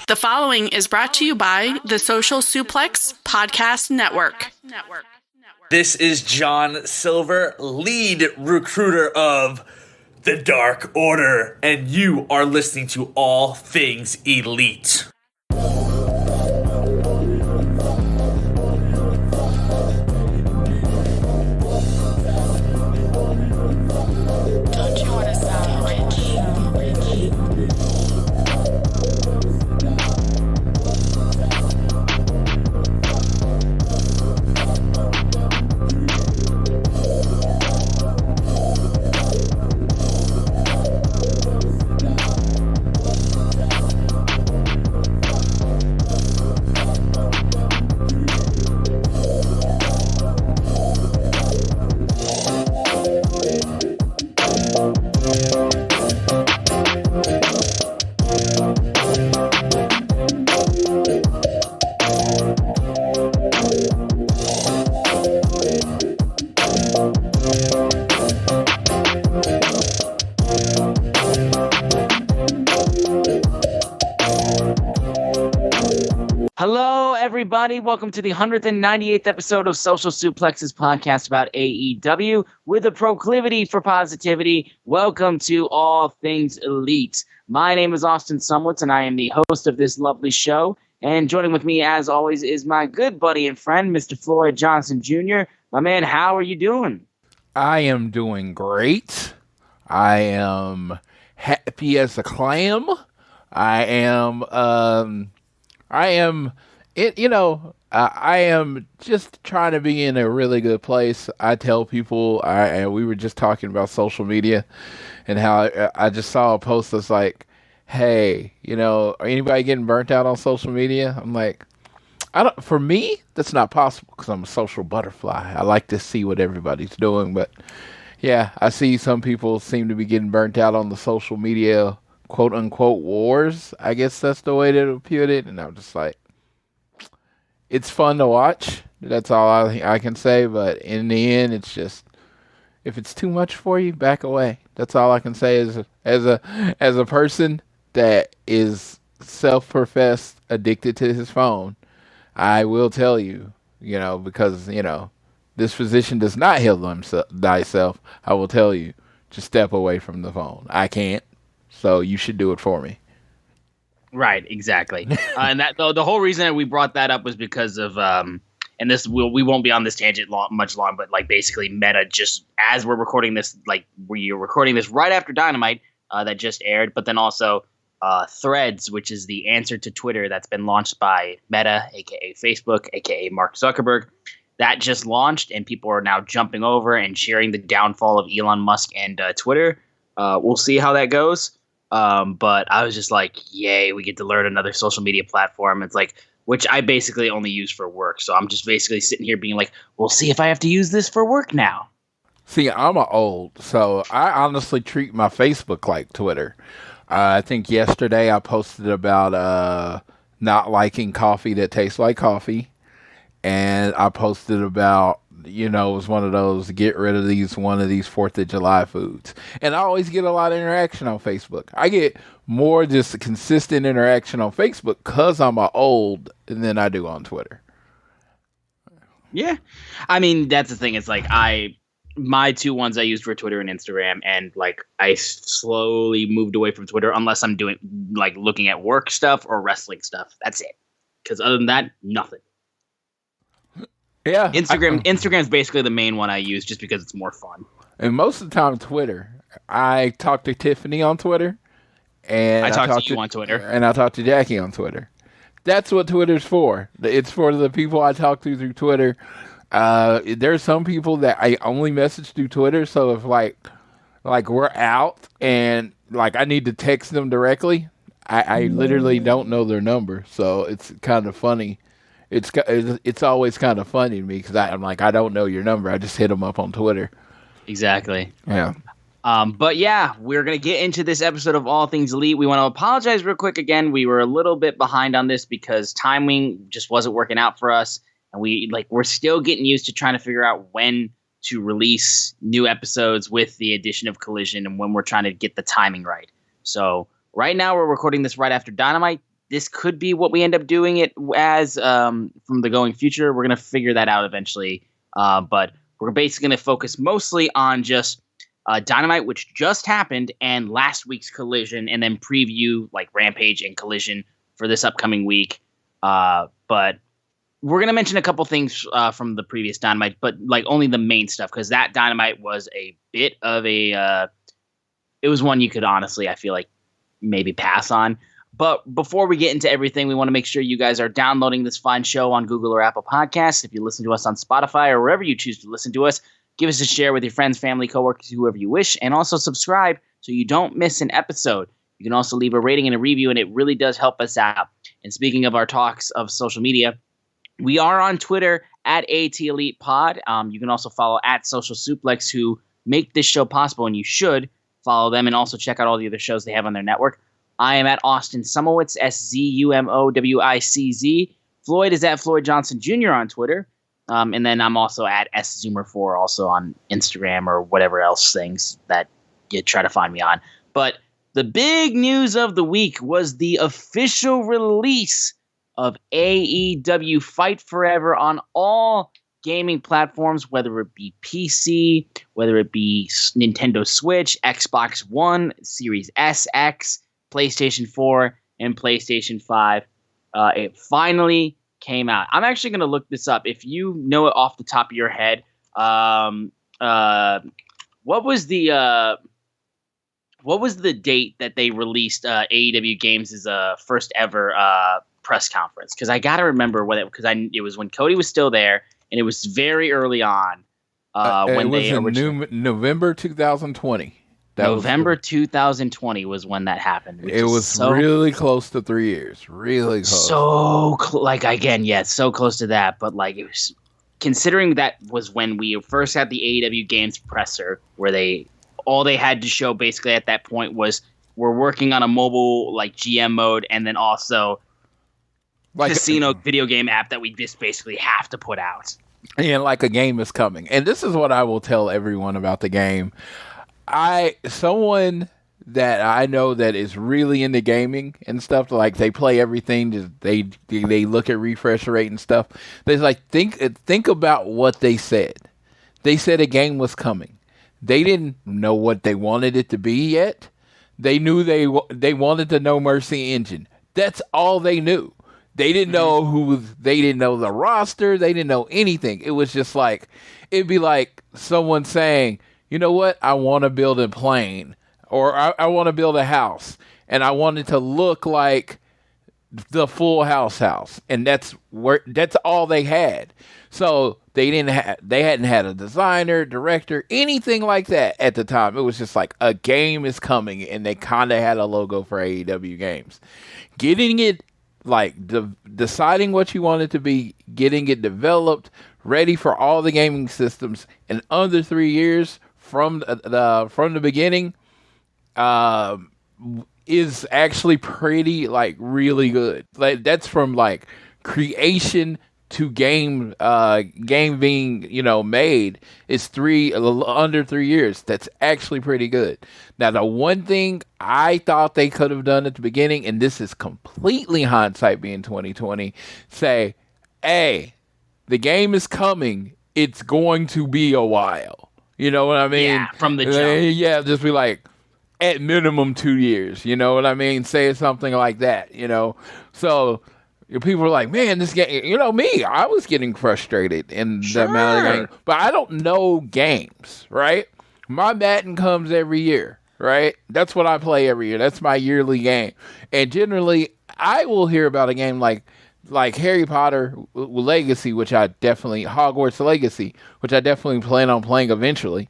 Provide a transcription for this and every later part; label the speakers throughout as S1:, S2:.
S1: The following is brought to you by the Social Suplex Podcast Network.
S2: This is John Silver, lead recruiter of the Dark Order, and you are listening to All Things Elite.
S3: Hello, everybody. Welcome to the 198th episode of Social Suplex's podcast about AEW with a proclivity for positivity. Welcome to All Things Elite. My name is Austin Sumwitz, and I am the host of this lovely show. And joining with me, as always, is my good buddy and friend, Mr. Floyd Johnson Jr. My man, how are you doing?
S4: I am doing great. I am happy as a clam. I am just trying to be in a really good place. I tell people, we were just talking about social media and how I just saw a post that's like, hey, anybody getting burnt out on social media? I'm like, for me, that's not possible because I'm a social butterfly. I like to see what everybody's doing. But yeah, I see some people seem to be getting burnt out on the social media quote unquote wars. I guess that's the way to put it. And I'm just like, it's fun to watch. That's all I can say. But in the end, it's just, if it's too much for you, back away. That's all I can say as a person that is self-professed addicted to his phone. I will tell you, because, this physician does not heal thyself. I will tell you, just step away from the phone. I can't. So you should do it for me.
S3: Right, exactly. And that the whole reason that we brought that up was because of, and this we won't be on this tangent much long, but like basically Meta just, as we're recording this, like we're recording this right after Dynamite that just aired, but then also Threads, which is the answer to Twitter that's been launched by Meta, aka Facebook, aka Mark Zuckerberg. That just launched, and people are now jumping over and cheering the downfall of Elon Musk and Twitter. We'll see how that goes. But I was just like, yay, we get to learn another social media platform. It's like, which I basically only use for work. So I'm just basically sitting here being like, we'll see if I have to use this for work now.
S4: See, I'm old, so I honestly treat my Facebook like Twitter. I think yesterday I posted about not liking coffee that tastes like coffee. And I posted about, it was one of those, get rid of one of these 4th of July foods. And I always get a lot of interaction on Facebook. I get more just consistent interaction on Facebook because I'm old than I do on Twitter.
S3: Yeah. I mean, that's the thing. It's like my two ones I used were Twitter and Instagram. And like I slowly moved away from Twitter unless I'm doing like looking at work stuff or wrestling stuff. That's it. Because other than that, nothing.
S4: Yeah,
S3: Instagram's basically the main one I use just because it's more fun.
S4: And most of the time, Twitter. I talk to Tiffany on Twitter, and
S3: I talk to you on Twitter,
S4: and I talk to Jackie on Twitter. That's what Twitter's for. It's for the people I talk to through Twitter. There's some people that I only message through Twitter. So if like we're out and like I need to text them directly, I literally don't know their number. So it's kind of funny. It's always kind of funny to me because I'm like, I don't know your number. I just hit them up on Twitter.
S3: Exactly.
S4: Yeah.
S3: But yeah, we're going to get into this episode of All Things Elite. We want to apologize real quick again. We were a little bit behind on this because timing just wasn't working out for us. And we're still getting used to trying to figure out when to release new episodes with the addition of Collision and when we're trying to get the timing right. So right now we're recording this right after Dynamite. this could be what we end up doing it as from the going future. We're going to figure that out eventually. But we're basically going to focus mostly on just Dynamite, which just happened, and last week's Collision, and then preview like Rampage and Collision for this upcoming week. But we're going to mention a couple things from the previous Dynamite, but like only the main stuff, because that Dynamite was a bit of a it was one you could honestly, I feel like, maybe pass on. But before we get into everything, we want to make sure you guys are downloading this fine show on Google or Apple Podcasts. If you listen to us on Spotify or wherever you choose to listen to us, give us a share with your friends, family, coworkers, whoever you wish, and also subscribe so you don't miss an episode. You can also leave a rating and a review, and it really does help us out. And speaking of our talks of social media, we are on Twitter at AT Elite Pod. You can also follow at Social Suplex, who make this show possible, and you should follow them and also check out all the other shows they have on their network. I am at Austin Sumowitz, SZUMOWICZ. Floyd is at Floyd Johnson Jr. on Twitter. And then I'm also at SZoomer4, also on Instagram or whatever else things that you try to find me on. But the big news of the week was the official release of AEW Fight Forever on all gaming platforms, whether it be PC, whether it be Nintendo Switch, Xbox One, Series S, X, PlayStation 4, and PlayStation 5. It finally came out. I'm actually going to look this up. If you know it off the top of your head, what was the date that they released AEW Games' first ever press conference? Because I got to remember it was when Cody was still there, and it was very early on. When
S4: it was in November 2020.
S3: November 2020 was when that happened.
S4: It was really close to 3 years. Really close.
S3: So so close to that. But like, it was, considering that was when we first had the AEW Games presser, where all they had to show basically at that point was we're working on a mobile like GM mode, and then also like casino video game app that we just basically have to put out.
S4: And like a game is coming. And this is what I will tell everyone about the game. Someone that I know that is really into gaming and stuff, like they play everything, just they look at refresh rate and stuff. They like think about what they said. They said a game was coming. They didn't know what they wanted it to be yet. They knew they wanted the No Mercy engine. That's all they knew. They didn't know they didn't know the roster. They didn't know anything. It was just like, it'd be like someone saying, you know what? I want to build a plane, or I want to build a house, and I want it to look like the Full House house, and that's all they had. So they hadn't had a designer, director, anything like that at the time. It was just like a game is coming, and they kind of had a logo for AEW Games. Getting it, like deciding what you want it to be, getting it developed, ready for all the gaming systems in under 3 years. From the beginning, is actually pretty like really good. Like that's from like creation to game being made is under 3 years. That's actually pretty good. Now the one thing I thought they could have done at the beginning, and this is completely hindsight being 2020, say, hey, the game is coming. It's going to be a while. You know what I mean?
S3: Yeah, from the jump.
S4: Yeah, just be like, at minimum 2 years. You know what I mean? Say something like that, So people are like, man, this game, me, I was getting frustrated in the amount of games. But I don't know games, right? My Madden comes every year, right? That's what I play every year. That's my yearly game. And generally, I will hear about a game like Harry Potter Legacy, Hogwarts Legacy, which I definitely plan on playing eventually.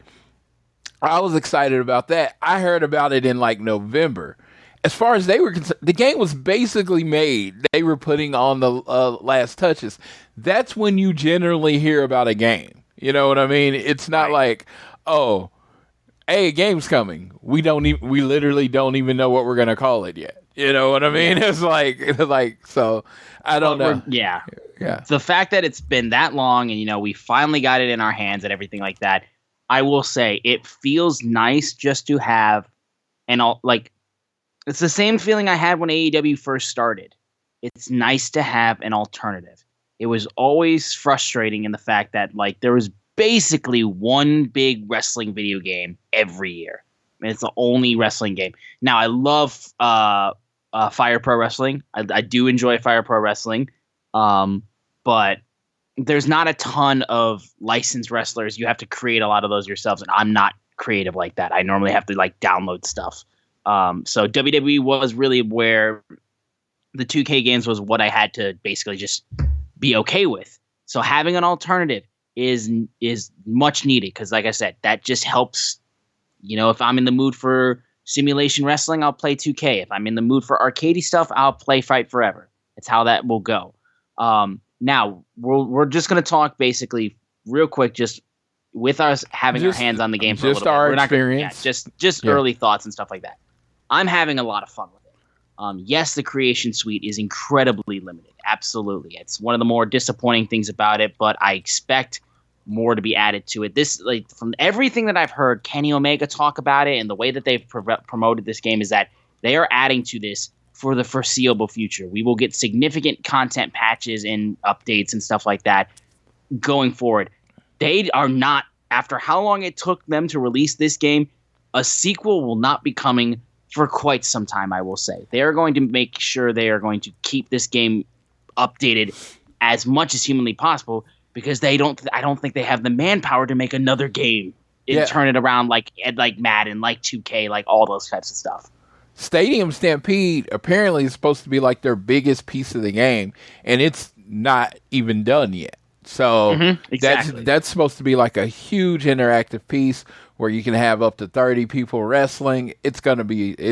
S4: I was excited about that. I heard about it in like November. As far as they were concerned, the game was basically made. They were putting on the last touches. That's when you generally hear about a game. You know what I mean? It's not like, oh, hey, a game's coming. We literally don't even know what we're gonna call it yet. You know what I mean? It's like so. I don't know.
S3: Yeah. The fact that it's been that long, and we finally got it in our hands and everything like that. I will say it feels nice just to have, it's the same feeling I had when AEW first started. it's nice to have an alternative. It was always frustrating in the fact that like there was basically one big wrestling video game every year. I mean, it's the only wrestling game. Now I love Fire Pro Wrestling. I do enjoy Fire Pro Wrestling, but there's not a ton of licensed wrestlers. You have to create a lot of those yourselves, and I'm not creative like that. I normally have to like download stuff. So WWE was really where the 2K games was what I had to basically just be okay with. So having an alternative is much needed because, like I said, that just helps. If I'm in the mood for simulation wrestling, I'll play 2K. If I'm in the mood for arcadey stuff, I'll play Fight Forever. It's how that will go. Now we're just gonna talk basically real quick, just with us having our hands on the game for a little bit.
S4: Our
S3: we're not
S4: experience.
S3: Just early thoughts and stuff like that. I'm having a lot of fun with it. Yes, the creation suite is incredibly limited. Absolutely. It's one of the more disappointing things about it, but I expect more to be added to it. This, like, from everything that I've heard Kenny Omega talk about it and the way that they've promoted this game is that they are adding to this for the foreseeable future. We will get significant content patches and updates and stuff like that going forward. They are not, after how long it took them to release this game, a sequel will not be coming for quite some time, I will say. They are going to make sure they are going to keep this game updated as much as humanly possible because I don't think they have the manpower to make another game and turn it around like Madden, like 2K, like all those types of stuff.
S4: Stadium Stampede apparently is supposed to be like their biggest piece of the game, and it's not even done yet. So
S3: exactly.
S4: that's supposed to be like a huge interactive piece where you can have up to 30 people wrestling. It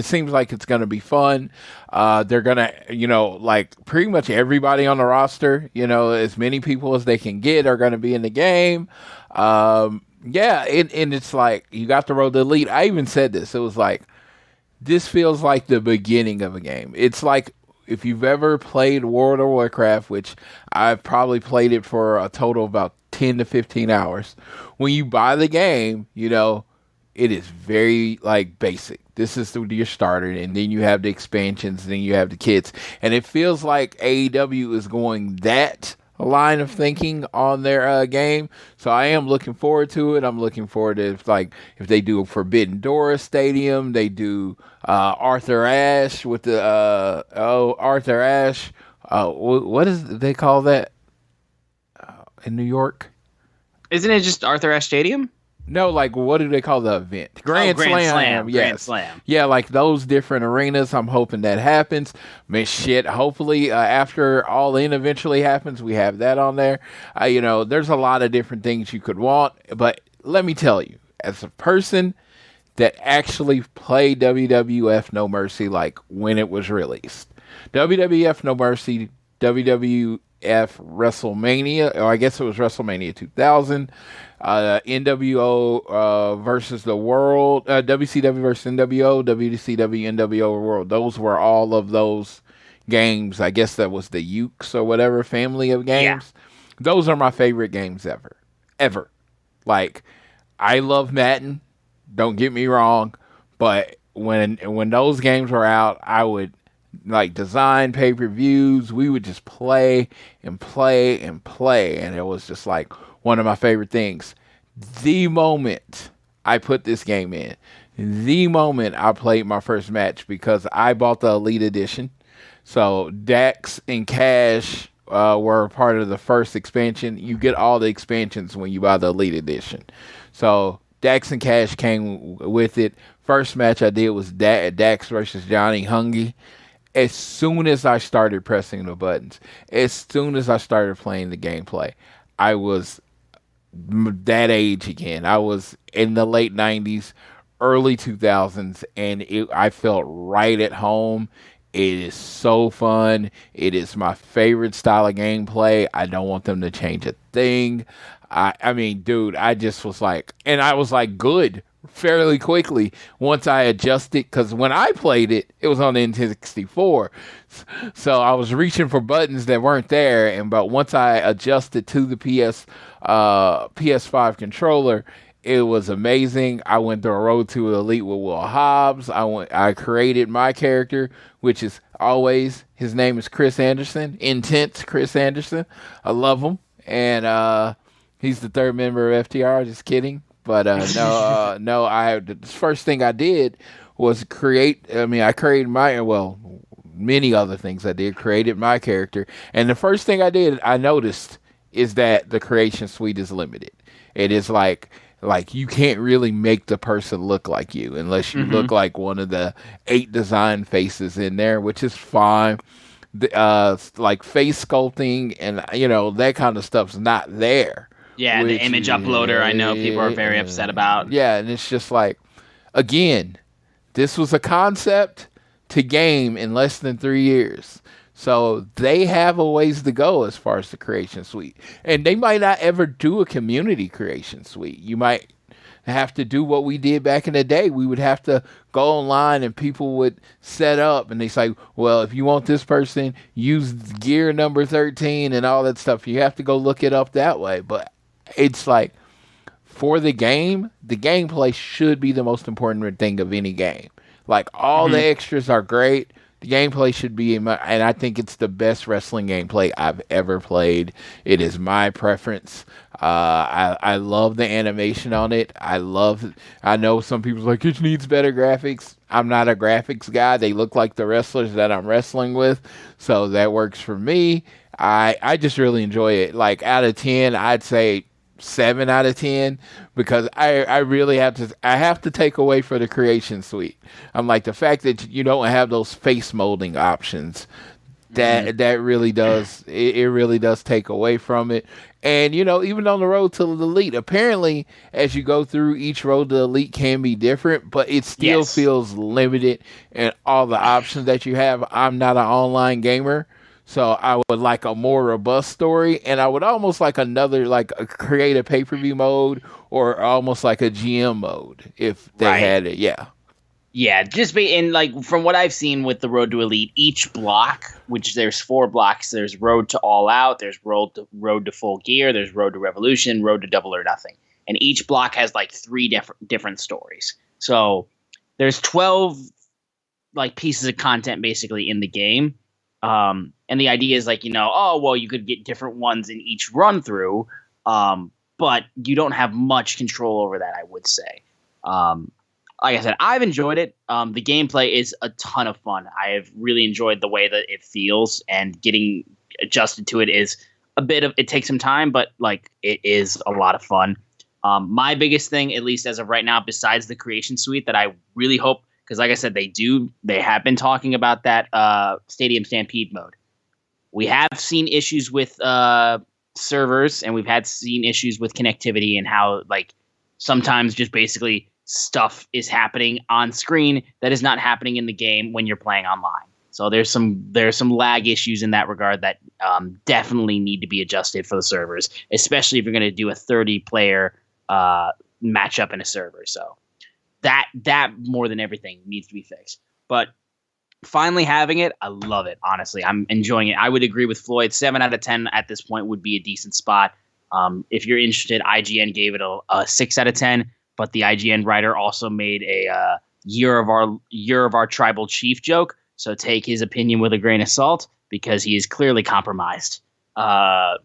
S4: seems like it's going to be fun. They're going to, like pretty much everybody on the roster, as many people as they can get are going to be in the game. And it's like, you got the road to elite. I even said this. It was like, this feels like the beginning of a game. It's like, if you've ever played World of Warcraft, which I've probably played it for a total of about 10 to 15 hours, when you buy the game, it is very basic. This is your starter, and then you have the expansions, and then you have the kits. And it feels like AEW is going that line of thinking on their game. So I am looking forward to it. I'm looking forward to if they do a Forbidden Door Stadium, they do Arthur Ashe with the Arthur Ashe. What is they call that in New York?
S3: Isn't it just Arthur Ashe Stadium?
S4: No, what do they call the event? Grand Slam. Yes.
S3: Grand Slam.
S4: Yeah, like those different arenas. I'm hoping that happens. Hopefully after All In eventually happens, we have that on there. There's a lot of different things you could want. But let me tell you, as a person that actually played WWF No Mercy when it was released, WWF No Mercy, WWF WrestleMania, or I guess it was WrestleMania 2000, NWO versus the World, WCW versus NWO, WCW NWO World. Those were all of those games. I guess that was the Ukes or whatever family of games. Yeah. Those are my favorite games ever. I love Madden. Don't get me wrong, but when those games were out, I would design pay-per-views. We would just play and play and play, and it was just one of my favorite things. The moment I put this game in, the moment I played my first match, because I bought the Elite Edition. So Dax and Cash were part of the first expansion. You get all the expansions when you buy the Elite Edition. So Dax and Cash came with it. First match I did was Dax versus Johnny Hungy. As soon as I started pressing the buttons, as soon as I started playing the gameplay, I was that age again. I was in the late 90s, early 2000s, and I felt right at home. It is so fun. It is my favorite style of gameplay. I don't want them to change a thing. I mean, dude, I just was and I was good fairly quickly once I adjusted, because when I played it, it was on the N64, so I was reaching for buttons that weren't there, but once I adjusted to the PS5 controller, it was amazing. I went through a road to Elite with Will Hobbs. I created my character, which is always, his name is Chris Anderson, Intense Chris Anderson. I love him. And he's the third member of FTR, just kidding. But no, the first thing I did was I created many other things I did, created my character. And the first thing I noticed is that the creation suite is limited. It is like you can't really make the person look like you unless you look like one of the 8 design faces in there, which is fine. Like face sculpting and that kind of stuff's not there.
S3: Yeah, the image uploader, I know people are very upset about.
S4: Yeah, and it's just like, again, this was a concept to game in less than 3 years. So they have a ways to go as far as the creation suite. And they might not ever do a community creation suite. You might have to do what we did back in the day. We would have to go online and people would set up and they say, well, if you want this person, use gear number 13 and all that stuff. You have to go look it up that way. But it's like, for the gameplay should be the most important thing of any game. Like, all the extras are great. The gameplay should be, and I think it's the best wrestling gameplay I've ever played. It is my preference. I love the animation on it. I know some people's like, it needs better graphics. I'm not a graphics guy. They look like the wrestlers that I'm wrestling with, so that works for me. I just really enjoy it. Like, out of 10, I'd say 7 out of 10, because I really have to take away for the creation suite. I'm like, the fact that you don't have those face molding options, that really does, it really does take away from it. And even on the road to the elite, apparently as you go through, each road to the elite can be different, but it still feels limited in all the options that you have. I'm not an online gamer, so I would like a more robust story, and I would almost like another, like a create a pay-per-view mode, or almost like a GM mode if they had it.
S3: Yeah, from what I've seen with the Road to Elite, each block, which there's 4 blocks, there's Road to All Out, there's Road to Full Gear, there's Road to Revolution, Road to Double or Nothing, and each block has like 3 different stories. So there's 12 like pieces of content basically in the game. And the idea is like, you could get different ones in each run through, but you don't have much control over that, I would say. Like I said, I've enjoyed it. The gameplay is a ton of fun. I have really enjoyed the way that it feels, and getting adjusted to it is it takes some time, but like, it is a lot of fun. My biggest thing, at least as of right now, besides the creation suite, that I really hope, because like I said, they have been talking about that Stadium Stampede mode. We have seen issues with servers, and we've seen issues with connectivity, and how like sometimes just basically stuff is happening on screen that is not happening in the game when you're playing online. So there's some lag issues in that regard that definitely need to be adjusted for the servers, especially if you're going to do a 30-player matchup in a server. So that more than everything needs to be fixed. But finally having it, I love it. Honestly, I'm enjoying it. I would agree with Floyd. 7 out of 10 at this point would be a decent spot. If you're interested, IGN gave it a 6 out of 10. But the IGN writer also made a year of our tribal chief joke. So take his opinion with a grain of salt, because he is clearly compromised. But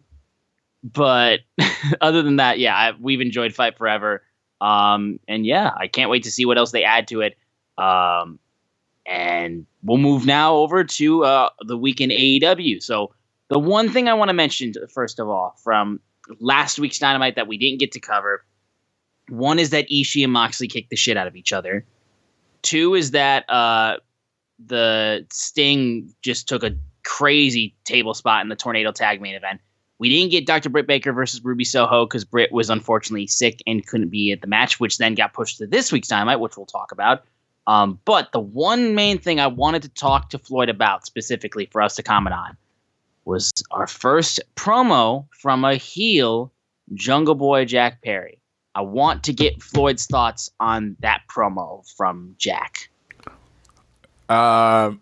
S3: other than that, we've enjoyed Fight Forever. And I can't wait to see what else they add to it. And we'll move now over to the week in AEW. So the one thing I want to mention, first of all, from last week's Dynamite that we didn't get to cover, one is that Ishii and Moxley kicked the shit out of each other. 2 is that the Sting just took a crazy table spot in the Tornado Tag main event. We didn't get Dr. Britt Baker versus Ruby Soho because Britt was unfortunately sick and couldn't be at the match, which then got pushed to this week's Dynamite, which we'll talk about. But the one main thing I wanted to talk to Floyd about specifically for us to comment on was our first promo from a heel, Jungle Boy Jack Perry. I want to get Floyd's thoughts on that promo from Jack.
S4: I'm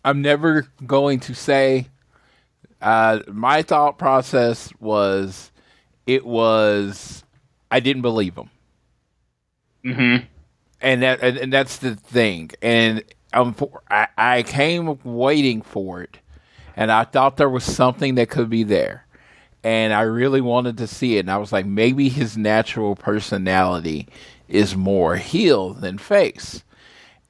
S4: never going to say. My thought process was, I didn't believe him.
S3: Mm-hmm.
S4: And that's the thing. And I came waiting for it, and I thought there was something that could be there, and I really wanted to see it. And I was like, maybe his natural personality is more heel than face.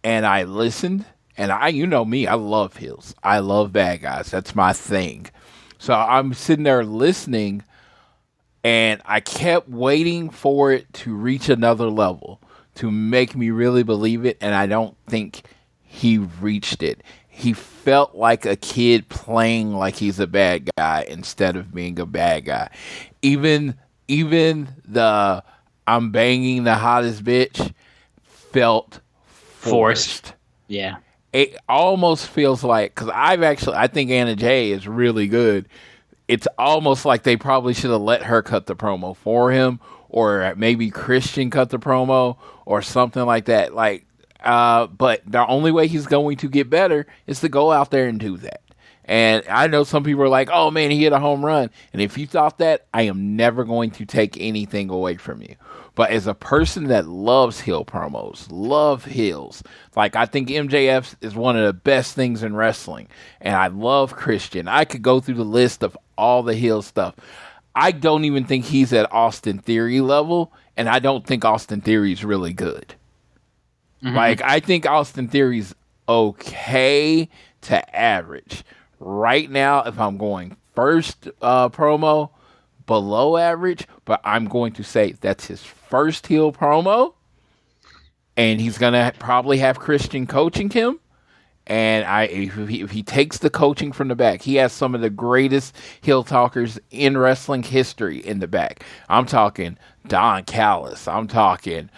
S4: And I listened, and you know me, I love heels. I love bad guys. That's my thing. So I'm sitting there listening, and I kept waiting for it to reach another level to make me really believe it, and I don't think he reached it. He felt like a kid playing like he's a bad guy instead of being a bad guy. Even the I'm banging the hottest bitch felt forced.
S3: Yeah.
S4: It almost feels like, because I think Anna Jay is really good. It's almost like they probably should have let her cut the promo for him, or maybe Christian cut the promo or something like that. But the only way he's going to get better is to go out there and do that. And I know some people are like, oh man, he hit a home run. And if you thought that, I am never going to take anything away from you. But as a person that loves heel promos, love heels, like I think MJF is one of the best things in wrestling. And I love Christian. I could go through the list of all the heel stuff. I don't even think he's at Austin Theory level. And I don't think Austin Theory is really good. Mm-hmm. Like, I think Austin Theory's okay to average. Right now, if I'm going first promo, below average, but I'm going to say that's his first heel promo, and he's going to probably have Christian coaching him. And if he takes the coaching from the back, he has some of the greatest heel talkers in wrestling history in the back. I'm talking Don Callis. I'm talking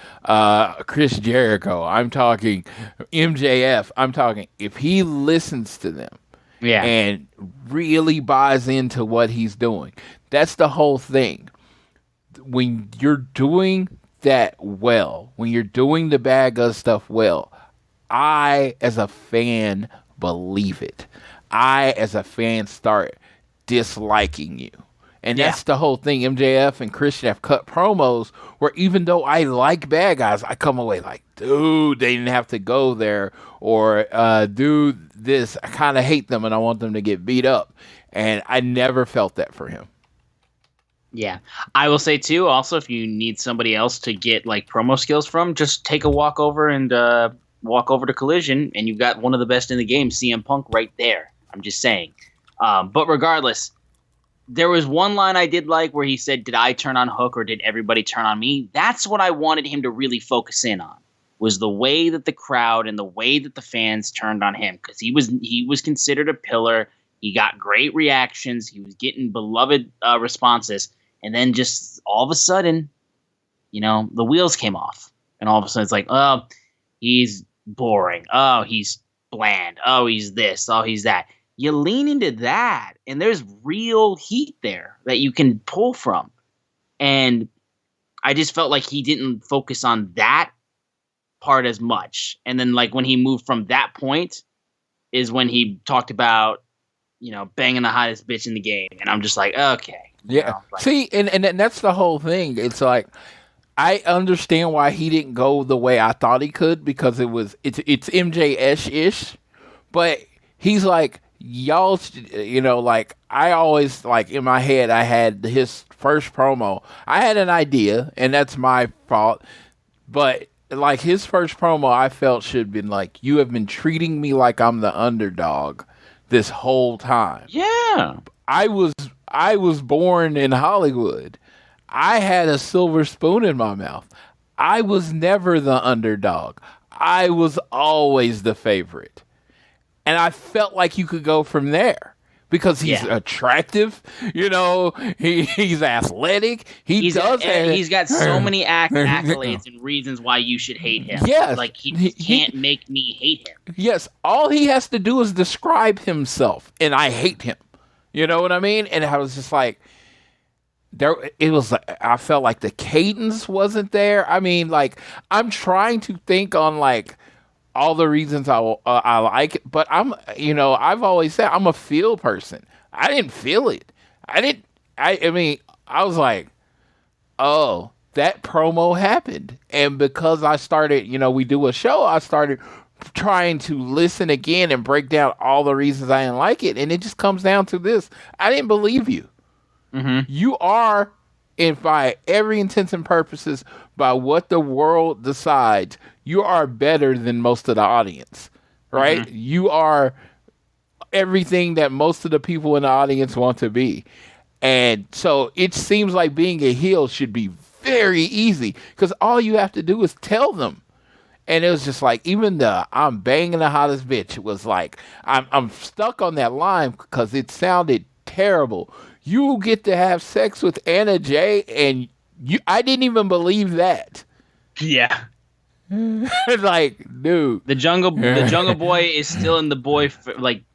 S4: Chris Jericho. I'm talking MJF. I'm talking, if he listens to them and really buys into what he's doing, that's the whole thing. When you're doing that well, when you're doing the bad guy stuff well, I, as a fan, believe it. I, as a fan, start disliking you. And that's the whole thing. MJF and Christian have cut promos where even though I like bad guys, I come away like, dude, they didn't have to go there. Or, dude, this, I kind of hate them and I want them to get beat up. And I never felt that for him.
S3: Yeah. I will say, too, also, if you need somebody else to get, like, promo skills from, just take a walk over to Collision, and you've got one of the best in the game, CM Punk, right there. I'm just saying. But regardless, there was one line I did like where he said, did I turn on Hook or did everybody turn on me? That's what I wanted him to really focus in on, was the way that the crowd and the way that the fans turned on him, because he was considered a pillar. He got great reactions. He was getting beloved responses. And then just all of a sudden, the wheels came off. And all of a sudden it's like, oh, he's boring. Oh, he's bland. Oh, he's this. Oh, he's that. You lean into that, and there's real heat there that you can pull from. And I just felt like he didn't focus on that part as much. And then, like, when he moved from that point is when he talked about, banging the hottest bitch in the game. And I'm just like, okay.
S4: Yeah. See, and that's the whole thing. It's like, I understand why he didn't go the way I thought he could, because it's MJ-ish, but he's like, y'all, like, I always, like, in my head, I had his first promo. I had an idea, and that's my fault, but, like, his first promo, I felt should have been like, you have been treating me like I'm the underdog this whole time.
S3: Yeah.
S4: I was born in Hollywood. I had a silver spoon in my mouth. I was never the underdog. I was always the favorite. And I felt like you could go from there because he's attractive, he's athletic. He's
S3: got so many accolades and reasons why you should hate him.
S4: Yes.
S3: Like, he can't make me hate him.
S4: Yes. All he has to do is describe himself, and I hate him. You know what I mean? And I was just like, I felt like the cadence wasn't there. I mean, like, I'm trying to think on, like, all the reasons I like it, but I've always said I'm a feel person. I didn't feel it. I mean, I was like, oh, that promo happened. And because I started, we do a show, I started trying to listen again and break down all the reasons I didn't like it, and it just comes down to this: I didn't believe you.
S3: Mm-hmm.
S4: You are, and by every intents and purposes, by what the world decides, you are better than most of the audience, right?
S3: Mm-hmm.
S4: You are everything that most of the people in the audience want to be. And so it seems like being a heel should be very easy because all you have to do is tell them. And it was just like, even the "I'm banging the hottest bitch" was like, I'm stuck on that line because it sounded terrible. You get to have sex with Anna Jay, and I didn't even believe that.
S3: Yeah.
S4: Like, dude.
S3: The jungle boy is still in the boy,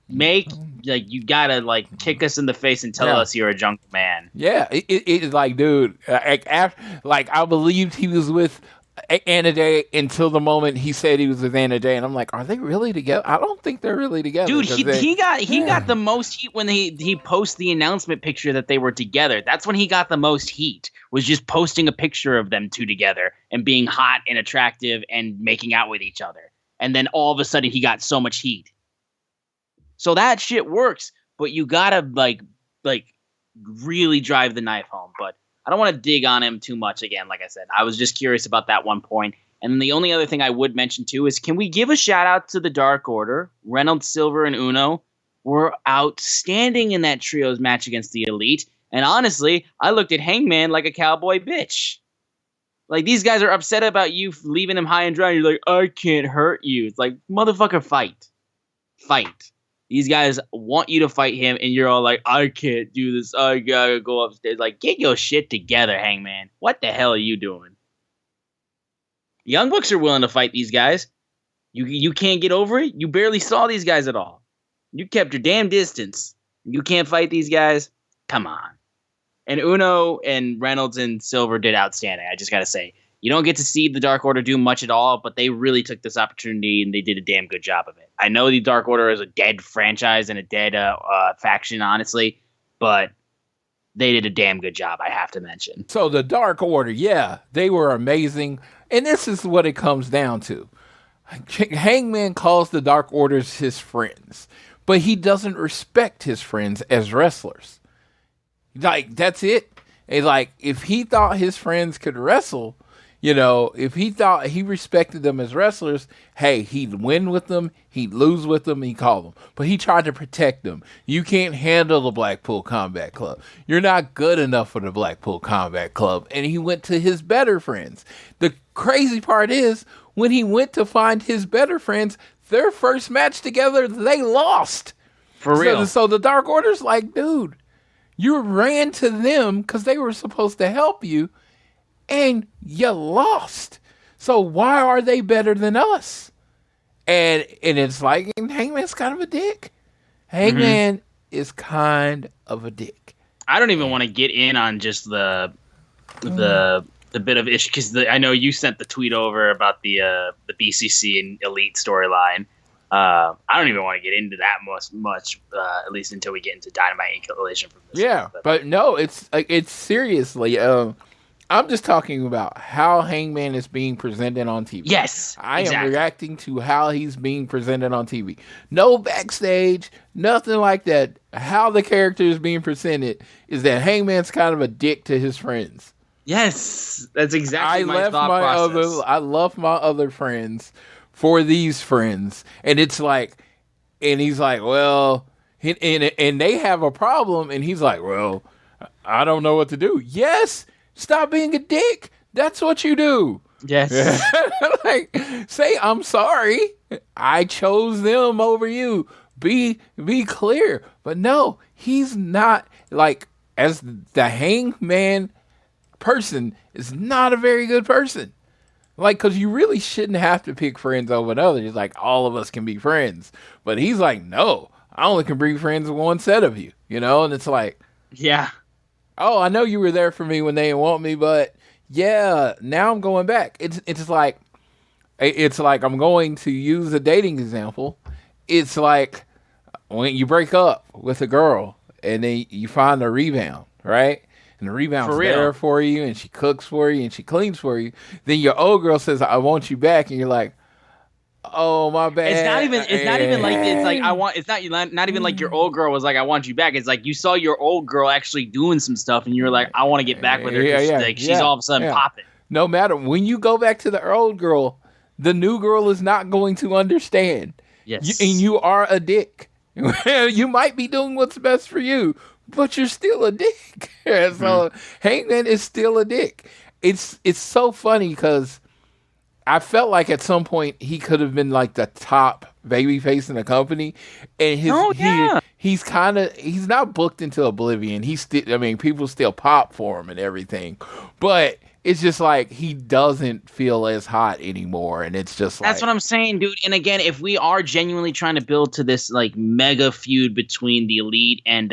S3: you gotta, like, kick us in the face and tell us you're a jungle man.
S4: Yeah, it's like, dude, I believed he was with Anna Jay until the moment he said he was with Anna Jay, and I'm like, are they really together? I don't think they're really together.
S3: Dude, he got the most heat when he posted the announcement picture that they were together. That's when he got the most heat, was just posting a picture of them two together and being hot and attractive and making out with each other. And then all of a sudden he got so much heat. So that shit works, but you gotta like really drive the knife home. But I don't want to dig on him too much again. Like I said, I was just curious about that one point. And the only other thing I would mention too is, can we give a shout out to the Dark Order? Reynolds, Silver, and Uno were outstanding in that trios match against the Elite. And honestly, I looked at Hangman like a cowboy bitch. Like, these guys are upset about you leaving them high and dry. And you're like, I can't hurt you. It's like, motherfucker, fight. Fight. These guys want you to fight him, and you're all like, I can't do this. I gotta go upstairs. Like, get your shit together, Hangman. What the hell are you doing? Young Bucks are willing to fight these guys. You can't get over it? You barely saw these guys at all. You kept your damn distance. You can't fight these guys? Come on. And Uno and Reynolds and Silver did outstanding. I just gotta say, you don't get to see the Dark Order do much at all, but they really took this opportunity and they did a damn good job of it. I know the Dark Order is a dead franchise and a dead faction, honestly, but they did a damn good job, I have to mention.
S4: So the Dark Order, yeah, they were amazing. And this is what it comes down to. Hangman calls the Dark Orders his friends, but he doesn't respect his friends as wrestlers. Like, that's it. And like, if he thought his friends could wrestle, if he thought he respected them as wrestlers, hey, he'd win with them, he'd lose with them, he'd call them. But he tried to protect them. You can't handle the Blackpool Combat Club. You're not good enough for the Blackpool Combat Club. And he went to his better friends. The crazy part is, when he went to find his better friends, their first match together, they lost.
S3: For real.
S4: So the Dark Order's like, dude, you ran to them because they were supposed to help you, and you lost. So why are they better than us? And it's like, Hangman's kind of a dick. Hangman is kind of a dick.
S3: I don't even want to get in on just the bit of issue, because I know you sent the tweet over about the BCC and Elite storyline. I don't even want to get into that much, at least until we get into Dynamite and Collision from this.
S4: Yeah, but no, it's seriously. I'm just talking about how Hangman is being presented on TV.
S3: Yes,
S4: I am reacting to how he's being presented on TV. No backstage, nothing like that. How the character is being presented is that Hangman's kind of a dick to his friends.
S3: Yes, that's exactly my thought process.
S4: I love my other friends for these friends, and it's like, and he's like, well, and they have a problem, and he's like, well, I don't know what to do. Yes. Stop being a dick. That's what you do.
S3: Yes.
S4: Like, say, I'm sorry. I chose them over you. Be clear. But no, he's not, like, as the Hangman person, is not a very good person. Like, because you really shouldn't have to pick friends over others. Like, all of us can be friends. But he's like, no, I only can be friends with one set of you. And it's like,
S3: yeah.
S4: Oh, I know you were there for me when they didn't want me, but yeah, now I'm going back. It's like I'm going to use a dating example. It's like when you break up with a girl and then you find a rebound, right? And the rebound's there for you, and she cooks for you, and she cleans for you. Then your old girl says, I want you back, and you're like, Oh, my bad.
S3: It's not even like it's like I want. It's not even like your old girl was like I want you back. It's like you saw your old girl actually doing some stuff, and you were like I want to get back with her. She's all of a sudden popping.
S4: No matter when you go back to the old girl, the new girl is not going to understand.
S3: Yes,
S4: and you are a dick. You might be doing what's best for you, but you're still a dick. So Hangman is still a dick. It's so funny because I felt like at some point he could have been like the top babyface in the company, and he's not booked into oblivion. He's still, I mean, people still pop for him and everything, but it's just like he doesn't feel as hot anymore, and it's just
S3: that's what I'm saying, dude. And again, if we are genuinely trying to build to this like mega feud between the Elite and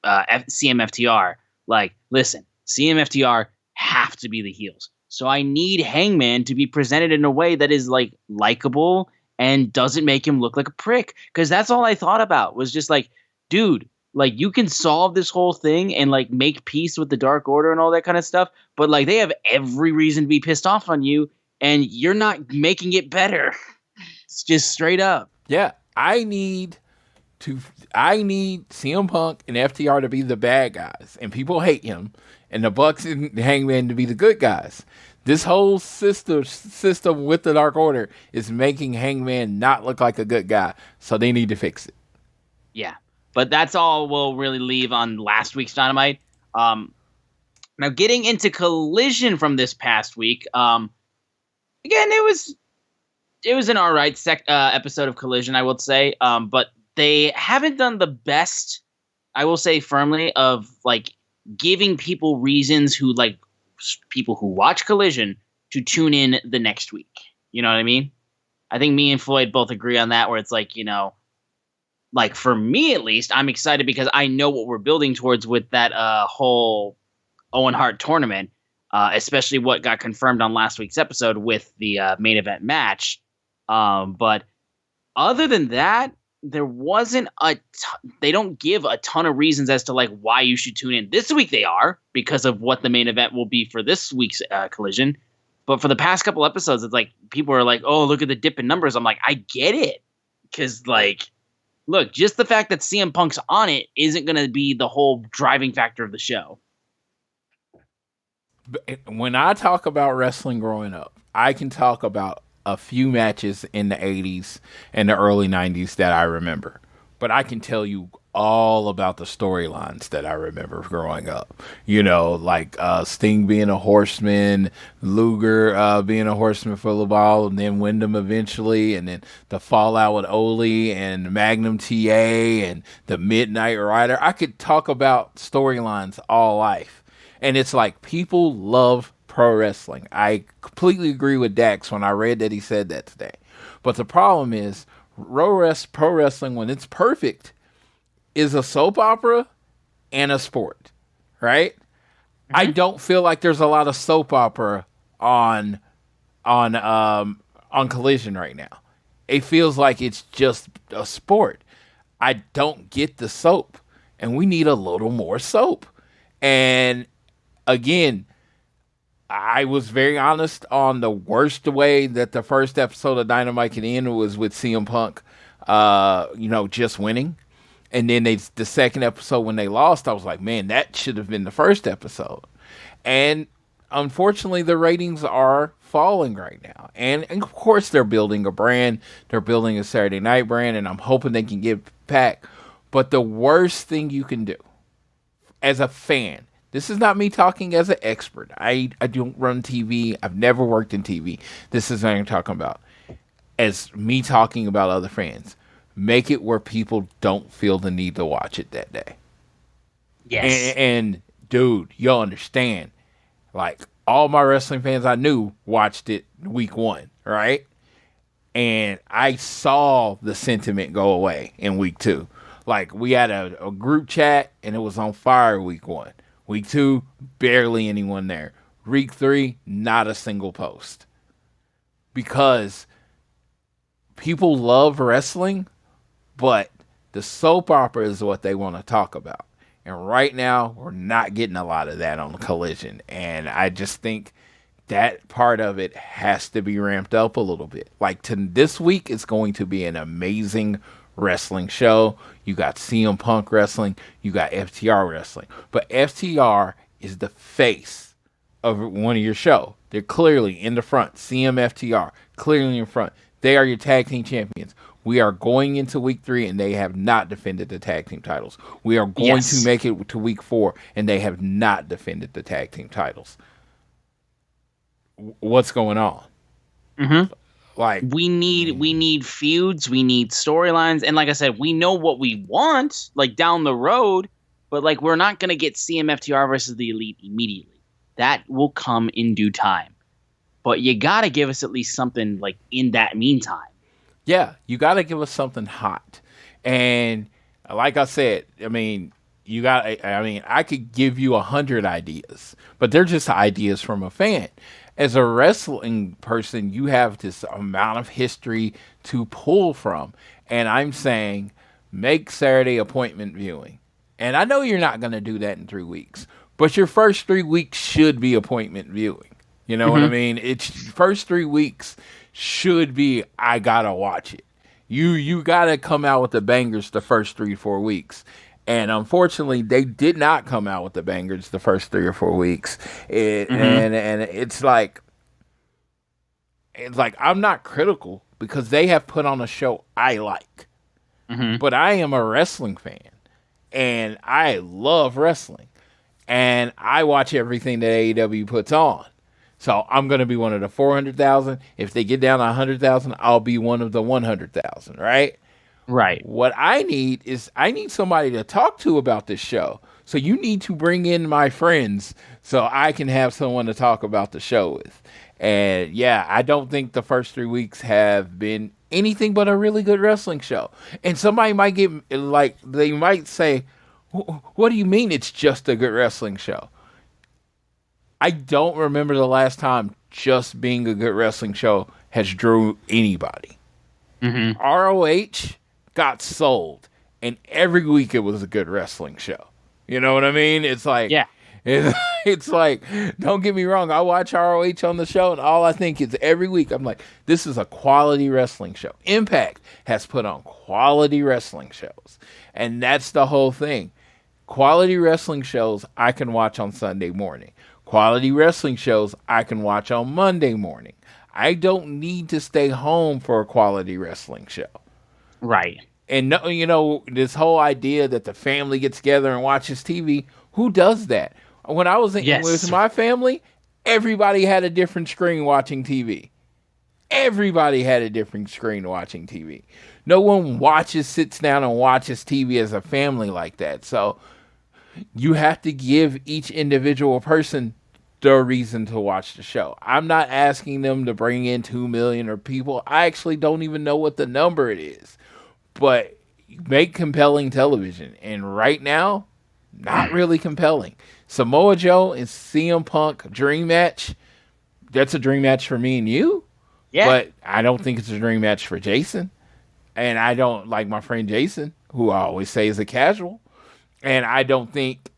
S3: CMFTR, like, listen, CMFTR have to be the heels. So I need Hangman to be presented in a way that is like likable and doesn't make him look like a prick. Because that's all I thought about was just like, dude, like you can solve this whole thing and like make peace with the Dark Order and all that kind of stuff. But like they have every reason to be pissed off on you and you're not making it better. It's just straight up.
S4: Yeah, I need CM Punk and FTR to be the bad guys, and people hate him, and the Bucks and Hangman to be the good guys. This whole system with the Dark Order is making Hangman not look like a good guy, so they need to fix it.
S3: Yeah, but that's all we'll really leave on last week's Dynamite. Now, getting into Collision from this past week, again, it was an all right episode of Collision, I would say, but they haven't done the best, I will say firmly, of like giving people reasons who like people who watch Collision to tune in the next week. You know what I mean? I think me and Floyd both agree on that, where it's like, you know, like for me at least, I'm excited because I know what we're building towards with that whole Owen Hart tournament, especially what got confirmed on last week's episode with the main event match. But other than that, there wasn't they don't give a ton of reasons as to like why you should tune in. This week they are, because of what the main event will be for this week's Collision. But for the past couple episodes, it's like people are like, oh, look at the dip in numbers. I'm like, I get it. Because like, look, just the fact that CM Punk's on it isn't going to be the whole driving factor of the show.
S4: When I talk about wrestling growing up, I can talk about a few matches in the 80s and the early 90s that I remember. But I can tell you all about the storylines that I remember growing up. You know, like Sting being a horseman, Luger being a horseman for a little while, and then Wyndham eventually, and then the fallout with Ole and Magnum TA and the Midnight Rider. I could talk about storylines all life. And it's like people love pro wrestling. I completely agree with Dax when I read that he said that today. But the problem is, pro wrestling, when it's perfect, is a soap opera and a sport, right? Mm-hmm. I don't feel like there's a lot of soap opera on Collision right now. It feels like it's just a sport. I don't get the soap, and we need a little more soap. And again, I was very honest on the worst way that the first episode of Dynamite can end was with CM Punk, just winning. And then the second episode when they lost, I was like, man, that should have been the first episode. And unfortunately, the ratings are falling right now. And of course, they're building a brand. They're building a Saturday Night brand, and I'm hoping they can get back. But the worst thing you can do as a fan, this is not me talking as an expert. I don't run TV. I've never worked in TV. This is what I'm talking about. As me talking about other fans. Make it where people don't feel the need to watch it that day.
S3: Yes.
S4: And dude, you'll understand. Like, all my wrestling fans I knew watched it week 1, right? And I saw the sentiment go away in week 2. Like, we had a group chat, and it was on fire week 1. Week 2, barely anyone there. Week 3, not a single post. Because people love wrestling, but the soap opera is what they want to talk about. And right now, we're not getting a lot of that on Collision. And I just think that part of it has to be ramped up a little bit. Like this week is going to be an amazing wrestling show. You got CM Punk wrestling, you got FTR wrestling. But FTR is the face of one of your show. They're clearly in the front. CM FTR, clearly in front. They are your tag team champions. We are going into week 3, and they have not defended the tag team titles. We are going to make it to week 4, and they have not defended the tag team titles. What's going on?
S3: Mm-hmm.
S4: Like
S3: we need feuds, we need storylines, and like I said, we know what we want, like down the road, but like we're not gonna get CMFTR versus the Elite immediately. That will come in due time. But you gotta give us at least something like in that meantime.
S4: Yeah, you gotta give us something hot. And like I said, I could give you 100 ideas, but they're just ideas from a fan. As a wrestling person, you have this amount of history to pull from. And I'm saying, make Saturday appointment viewing. And I know you're not going to do that in 3 weeks, but your first 3 weeks should be appointment viewing. You know what I mean? It's first 3 weeks should be, I got to watch it. You got to come out with the bangers the first 3-4 weeks. And unfortunately, they did not come out with the bangers the first 3 or 4 weeks. And it's like I'm not critical because they have put on a show I like. But I am a wrestling fan, and I love wrestling, and I watch everything that AEW puts on. So I'm going to be one of the 400,000. If they get down to 100,000, I'll be one of the 100,000, right?
S3: Right.
S4: What I need is somebody to talk to about this show. So you need to bring in my friends so I can have someone to talk about the show with. And yeah, I don't think the first 3 weeks have been anything but a really good wrestling show. And somebody might get they might say, what do you mean it's just a good wrestling show? I don't remember the last time just being a good wrestling show has drew anybody. ROH got sold, and every week it was a good wrestling show. You know what I mean? It's like, it's like, don't get me wrong, I watch ROH on the show, and all I think is every week I'm like, this is a quality wrestling show. Impact has put on quality wrestling shows, and that's the whole thing. Quality wrestling shows I can watch on Sunday morning. Quality wrestling shows I can watch on Monday morning. I don't need to stay home for a quality wrestling show.
S3: Right.
S4: And no, this whole idea that the family gets together and watches TV, who does that? When I was with my family, everybody had a different screen watching TV. Everybody had a different screen watching TV. No one sits down and watches TV as a family like that. So you have to give each individual person the reason to watch the show. I'm not asking them to bring in 2 million or people. I actually don't even know what the number it is. But make compelling television. And right now, not really compelling. Samoa Joe and CM Punk dream match. That's a dream match for me and you. Yeah. But I don't think it's a dream match for Jason. And I don't like my friend Jason, who I always say is a casual. And I think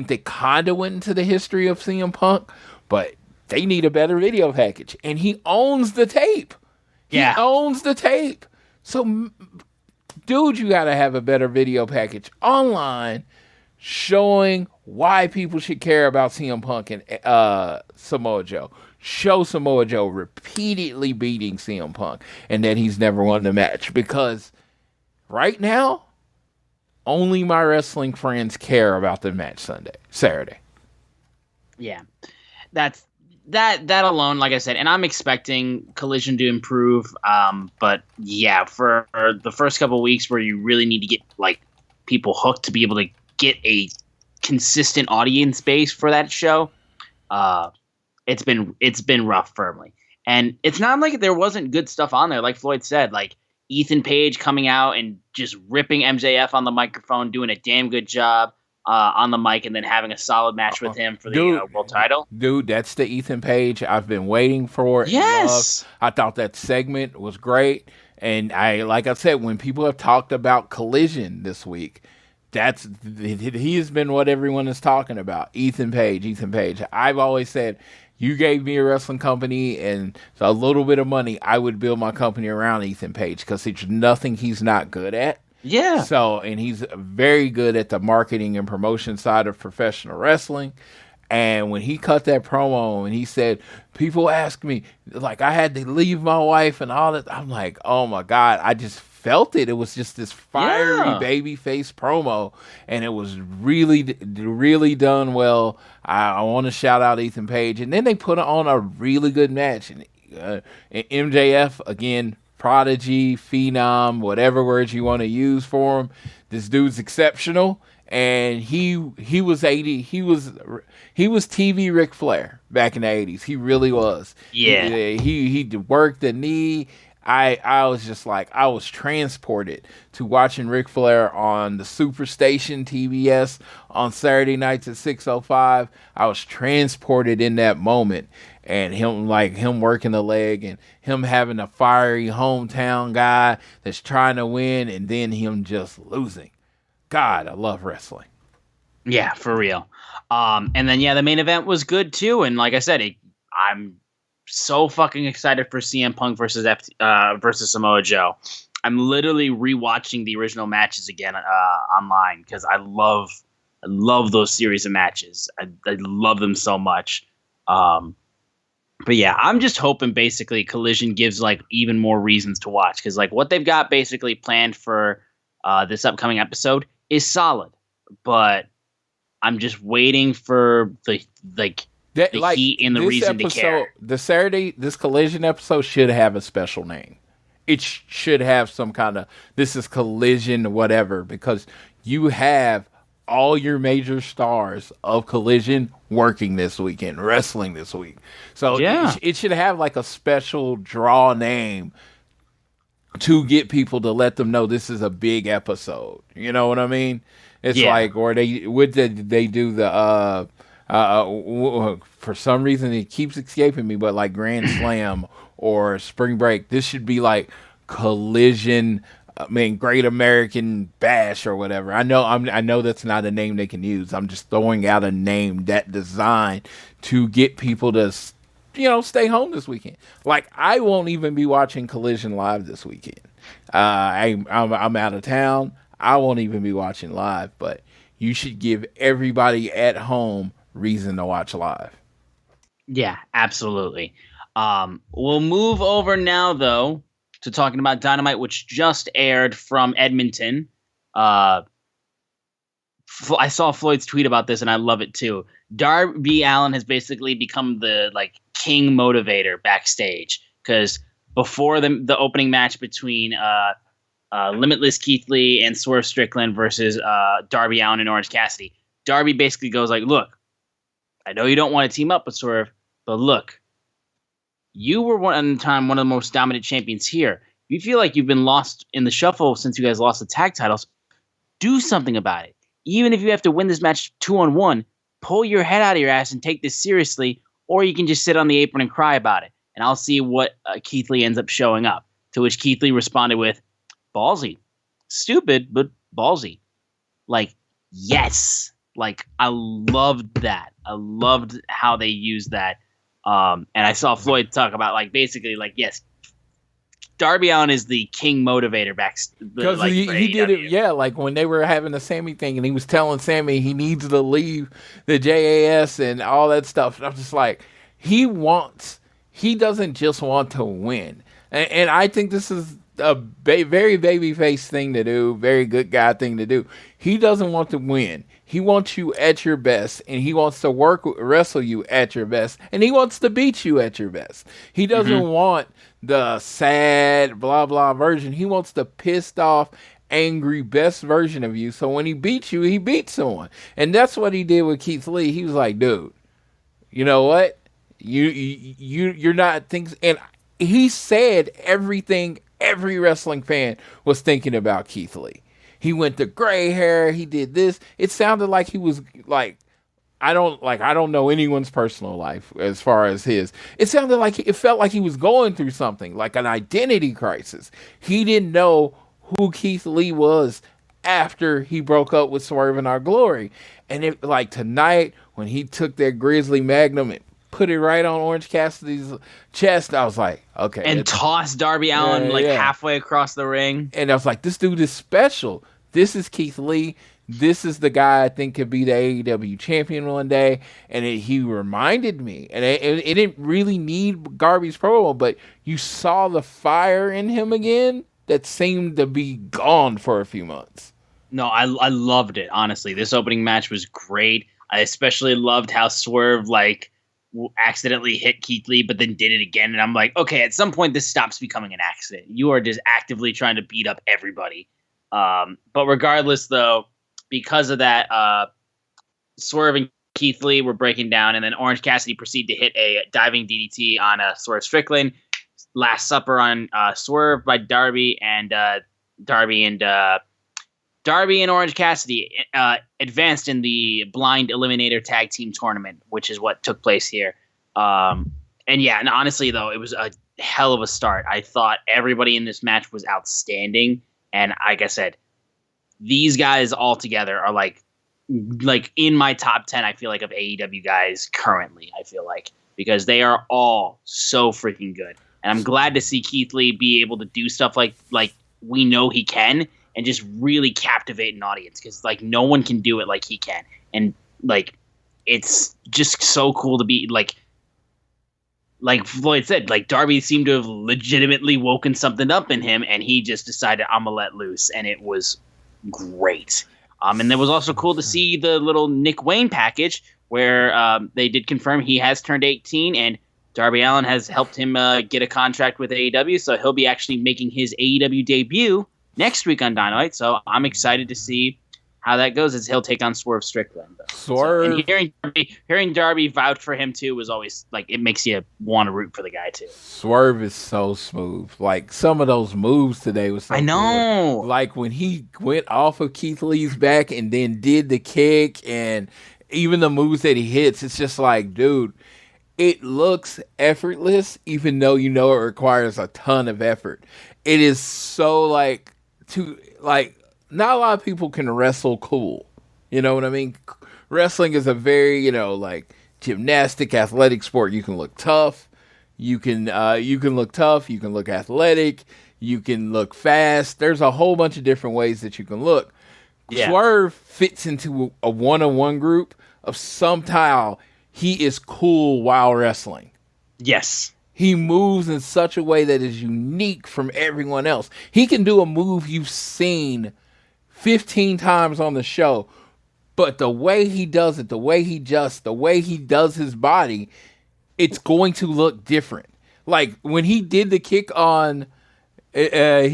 S4: they kind of went into the history of CM Punk, but they need a better video package. And he owns the tape. He owns the tape. So, dude, you got to have a better video package online showing why people should care about CM Punk and Samoa Joe. Show Samoa Joe repeatedly beating CM Punk and that he's never won the match. Because right now, only my wrestling friends care about the match Saturday.
S3: Yeah, that alone, like I said, and I'm expecting Collision to improve. But yeah, for the first couple of weeks where you really need to get like people hooked to be able to get a consistent audience base for that show, it's been rough firmly. And it's not like there wasn't good stuff on there, like Floyd said, like Ethan Page coming out and just ripping MJF on the microphone, doing a damn good job on the mic, and then having a solid match with him for the world title.
S4: Dude, that's the Ethan Page I've been waiting for.
S3: Yes.
S4: I thought that segment was great. And like I said, when people have talked about Collision this week, he has been what everyone is talking about. Ethan Page. I've always said, you gave me a wrestling company and a little bit of money, I would build my company around Ethan Page because there's nothing he's not good at.
S3: Yeah.
S4: So, and he's very good at the marketing and promotion side of professional wrestling. And when he cut that promo and he said, people ask me, like, I had to leave my wife and all that. I'm like, oh my God, I just felt it. It was just this fiery baby face promo. And it was really, really done well. I want to shout out Ethan Page. And then they put on a really good match. And MJF, again, prodigy, phenom, whatever words you want to use for him. This dude's exceptional. And he was TV Ric Flair back in the 80s. He really was.
S3: Yeah.
S4: He worked the knee. I was just like, I was transported to watching Ric Flair on the Superstation TBS on Saturday nights at 6:05. I was transported in that moment. And him working the leg and him having a fiery hometown guy that's trying to win and then him just losing. God, I love wrestling.
S3: Yeah, for real. And then, the main event was good, too. And like I said, I'm so fucking excited for CM Punk versus Samoa Joe. I'm literally rewatching the original matches again online because I love those series of matches. I love them so much. But yeah, I'm just hoping basically Collision gives like even more reasons to watch because like what they've got basically planned for this upcoming episode is solid, but I'm just waiting for the heat and the reason to care.
S4: This Collision episode should have a special name. It should have some kind of, this is Collision whatever, because you have all your major stars of Collision working this weekend, wrestling this week. So it should have like a special draw name to get people to let them know this is a big episode. You know what I mean? It's like, or they do the for some reason it keeps escaping me, but like Grand Slam or Spring Break. This should be like Collision. Great American Bash or whatever. I know that's not a name they can use. I'm just throwing out a name that designed to get people to, stay home this weekend. Like I won't even be watching Collision live this weekend. I'm out of town. I won't even be watching live. But you should give everybody at home reason to watch live.
S3: Yeah, absolutely. We'll move over now though to talking about Dynamite, which just aired from Edmonton. I saw Floyd's tweet about this, and I love it too. Darby Allin has basically become the king motivator backstage because before the opening match between Limitless Keith Lee and Swerve Strickland versus Darby Allin and Orange Cassidy, Darby basically goes like, "Look, I know you don't want to team up with Swerve, but look. You were one of the most dominant champions here. If you feel like you've been lost in the shuffle since you guys lost the tag titles, do something about it. Even if you have to win this match 2-on-1, pull your head out of your ass and take this seriously, or you can just sit on the apron and cry about it. And I'll see what Keith Lee ends up showing up." To which Keith Lee responded with, "Ballsy. Stupid, but ballsy." Like, yes. Like, I loved that. I loved how they used that. And I saw Floyd talk about basically yes, Darby Allin is the king motivator
S4: because he did it. Like when they were having the Sammy thing, and he was telling Sammy he needs to leave the JAS and all that stuff. And I'm just like, he doesn't just want to win, and I think this is a very babyface thing to do, very good guy thing to do. He doesn't want to win. He wants you at your best, and he wants to wrestle you at your best, and he wants to beat you at your best. He doesn't want the sad, blah, blah version. He wants the pissed off, angry, best version of you. So when he beats you, he beats someone. And that's what he did with Keith Lee. He was like, dude, you know what? You're not things. And he said everything every wrestling fan was thinking about Keith Lee. He went to gray hair. He did this. It sounded like he was I don't know anyone's personal life as far as his. It felt like he was going through something, like an identity crisis. He didn't know who Keith Lee was after he broke up with Swerve in Our Glory. And tonight when he took that Grizzly Magnum and put it right on Orange Cassidy's chest. I was like, okay.
S3: And tossed Darby Allin halfway across the ring.
S4: And I was like, this dude is special. This is Keith Lee. This is the guy I think could be the AEW champion one day. And he reminded me, and it didn't really need Darby's promo, but you saw the fire in him again that seemed to be gone for a few months.
S3: No, I loved it, honestly. This opening match was great. I especially loved how Swerve, accidentally hit Keith Lee, but then did it again. And I'm like, okay, at some point this stops becoming an accident. You are just actively trying to beat up everybody. But regardless, though, because of that, Swerve and Keith Lee were breaking down, and then Orange Cassidy proceeded to hit a diving DDT on Swerve Strickland. Last Supper on Swerve by Darby, and Darby and Orange Cassidy advanced in the Blind Eliminator Tag Team Tournament, which is what took place here. And honestly, though, it was a hell of a start. I thought everybody in this match was outstanding. And like I said, these guys all together are like in my top 10, I feel like, of AEW guys currently, I feel like, because they are all so freaking good. And I'm glad to see Keith Lee be able to do stuff like we know he can, and just really captivate an audience, because no one can do it like he can. And it's just so cool to be like Floyd said, Darby seemed to have legitimately woken something up in him, and he just decided, I'm gonna let loose, and it was great. And it was also cool to see the little Nick Wayne package where they did confirm he has turned 18, and Darby Allin has helped him get a contract with AEW, so he'll be actually making his AEW debut next week on Dynamite. So I'm excited to see how that goes, as he'll take on Swerve Strickland.
S4: Swerve.
S3: And hearing Darby vouch for him too was always it makes you want to root for the guy too.
S4: Swerve is so smooth. Some of those moves today was so
S3: I know.
S4: Cool. When he went off of Keith Lee's back and then did the kick, and even the moves that he hits, it's just dude, it looks effortless, even though it requires a ton of effort. It is so not a lot of people can wrestle cool. You know what I mean? Wrestling is a very, gymnastic, athletic sport. You can look tough. You can look tough. You can look athletic. You can look fast. There's a whole bunch of different ways that you can look. Yeah. Swerve fits into a one-on-one group of somehow he is cool while wrestling.
S3: Yes.
S4: He moves in such a way that is unique from everyone else. He can do a move you've seen 15 times on the show, but the way he does it, the way he does his body, it's going to look different. When he did the kick on, Keith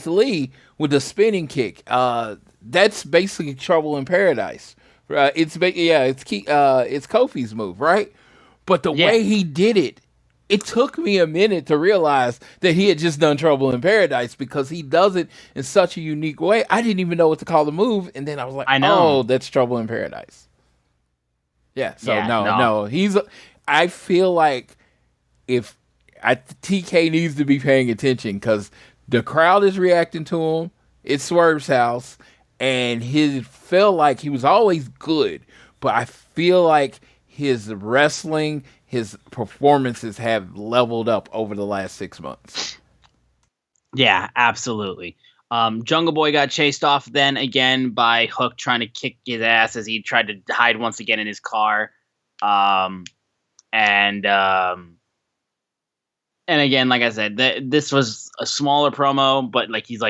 S4: Lee with the spinning kick. That's basically Trouble in Paradise. It's Kofi's move, right? But the way he did it, it took me a minute to realize that he had just done Trouble in Paradise, because he does it in such a unique way. I didn't even know what to call the move, and then I was like, oh, that's Trouble in Paradise. Yeah, so no. I feel like TK needs to be paying attention, because the crowd is reacting to him. It's Swerve's house, and he felt like he was always good, but I feel like his wrestling, his performances have leveled up over the last 6 months.
S3: Yeah, absolutely. Jungle Boy got chased off then again by Hook trying to kick his ass as he tried to hide once again in his car. And again, like I said, this was a smaller promo, but he's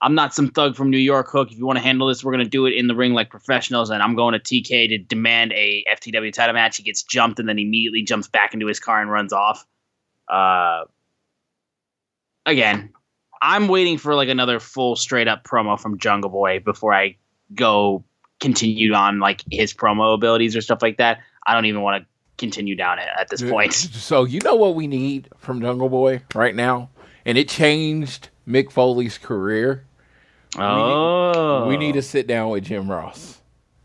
S3: I'm not some thug from New York, Hook. If you want to handle this, we're going to do it in the ring like professionals, and I'm going to TK to demand a FTW title match. He gets jumped and then immediately jumps back into his car and runs off. Again, I'm waiting for another full straight up promo from Jungle Boy before I go continue on his promo abilities or stuff like that. I don't even want to continue down it at this point.
S4: So you know what we need from Jungle Boy right now? And it changed Mick Foley's career. We need to sit down with Jim Ross.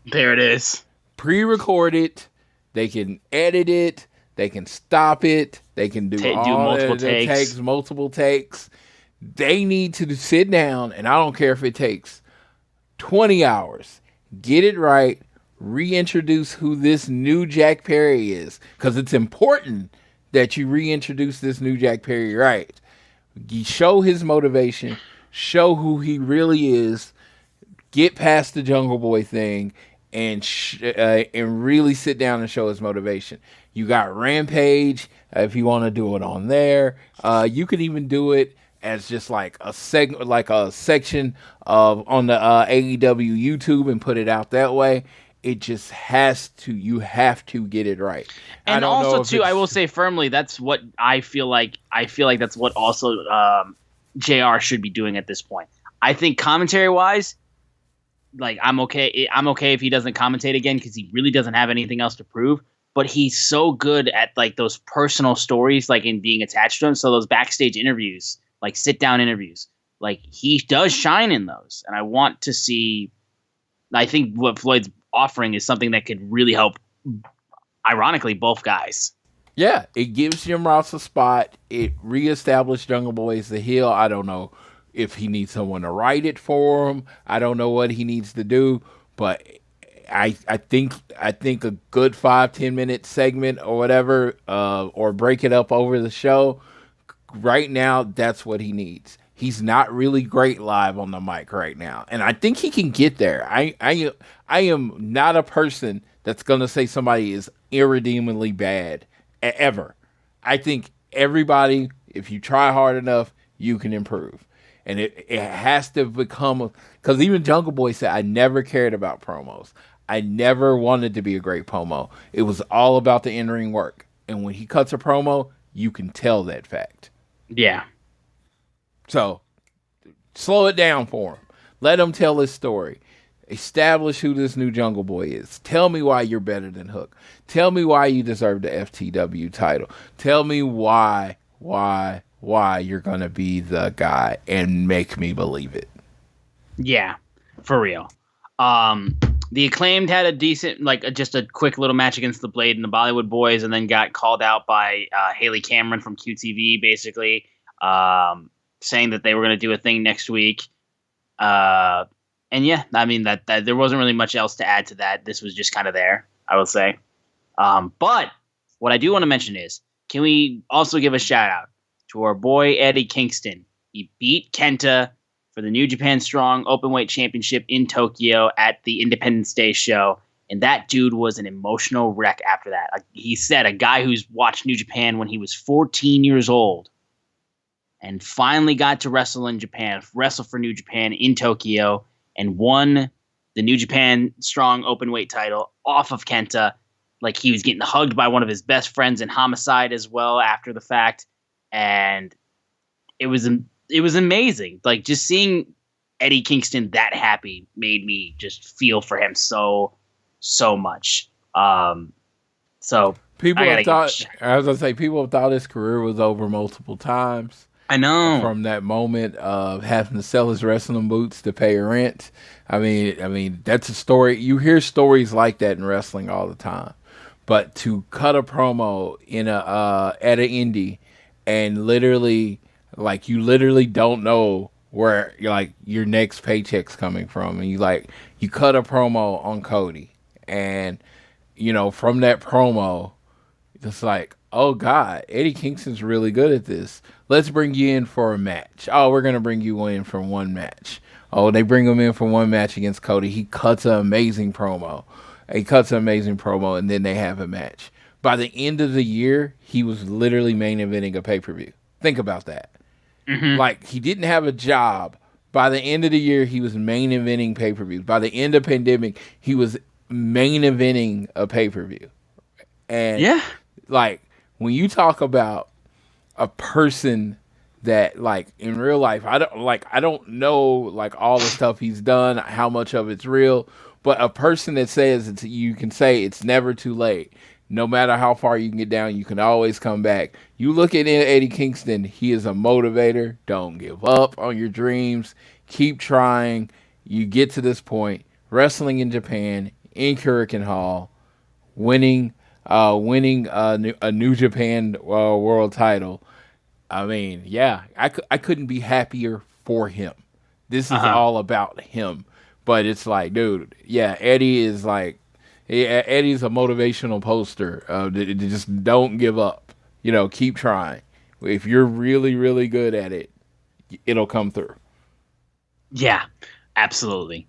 S3: There it is.
S4: Pre-record it. They can edit it. They can stop it. They can do multiple takes. They need to sit down, and I don't care if it takes 20 hours. Get it right. reintroduce who this new Jack Perry is, because it's important that you reintroduce this new Jack Perry right. You show his motivation, show who he really is, get past the Jungle Boy thing, and really sit down and show his motivation. You got Rampage, if you want to do it on there. You could even do it as just like a section of on the AEW YouTube and put it out that way. It just you have to get it right.
S3: And also too, I will say firmly, that's what I feel like that's what also JR should be doing at this point. I think commentary wise, like I'm okay if he doesn't commentate again, because he really doesn't have anything else to prove. But he's so good at like those personal stories, like in being attached to him. So those backstage interviews, like sit down interviews, like he does shine in those. And I want to see, I think what Floyd's offering is something that could really help, ironically, both guys.
S4: Yeah, it gives Jim Ross a spot. It reestablished Jungle Boy as the heel. I don't know if he needs someone to write it for him. I don't know what he needs to do, but I think a good 5-10 minute segment or whatever, or break it up over the show. Right now, that's what he needs. He's not really great live on the mic right now, and I think he can get there. I am not a person that's gonna say somebody is irredeemably bad ever. I think everybody, if you try hard enough, you can improve. And it has to become, because even Jungle Boy said, I never cared about promos. I never wanted to be a great promo. It was all about the in-ring work. And when he cuts a promo, you can tell that fact.
S3: Yeah.
S4: So, slow it down for him. Let him tell his story. Establish who this new Jungle Boy is. Tell me why you're better than Hook. Tell me why you deserve the FTW title. Tell me why you're going to be the guy, and make me believe it.
S3: Yeah, for real. The Acclaimed had a decent, just a quick little match against the Blade and the Bollywood Boys, and then got called out by Haley Cameron from QTV, basically, saying that they were going to do a thing next week. And yeah, I mean, that there wasn't really much else to add to that. This was just kind of there, I would say. But what I do want to mention is, can we also give a shout out to our boy Eddie Kingston? He beat Kenta for the New Japan Strong Openweight Championship in Tokyo at the Independence Day show. And that dude was an emotional wreck after that. He said, a guy who's watched New Japan when he was 14 years old and finally got to wrestle in Japan, wrestle for New Japan in Tokyo, and won the New Japan Strong Openweight title off of Kenta. Like, he was getting hugged by one of his best friends in Homicide as well after the fact. And it was amazing. Like, just seeing Eddie Kingston that happy made me just feel for him so much. So
S4: people have thought, I was gonna say, people have thought his career was over multiple times.
S3: I know.
S4: From that moment of having to sell his wrestling boots to pay rent. I mean, that's a story. You hear stories like that in wrestling all the time. But to cut a promo in at an indie and literally don't know where your next paycheck's coming from, and you cut a promo on Cody, and from that promo, it's like, oh God, Eddie Kingston's really good at this. Let's bring you in for a match. Oh, we're gonna bring you in for one match. Oh, they bring him in for one match against Cody. He cuts an amazing promo. And then they have a match. By the end of the year, he was literally main eventing a pay-per-view. Think about that. Mm-hmm. He didn't have a job. By the end of the year, he was main eventing pay-per-views. By the end of pandemic, he was main eventing a pay-per-view. And
S3: yeah,
S4: when you talk about a person that in real life, I don't know all the stuff he's done, how much of it's real, but a person that says you can say it's never too late. No matter how far you can get down, you can always come back. You look at Eddie Kingston, he is a motivator. Don't give up on your dreams. Keep trying. You get to this point, wrestling in Japan, in Kurikan Hall, winning a New Japan world title. I mean, yeah, I couldn't be happier for him. This is all about him. But it's dude, yeah, Eddie is Eddie's a motivational poster. Just don't give up. Keep trying. If you're really, really good at it, it'll come through.
S3: Yeah, absolutely.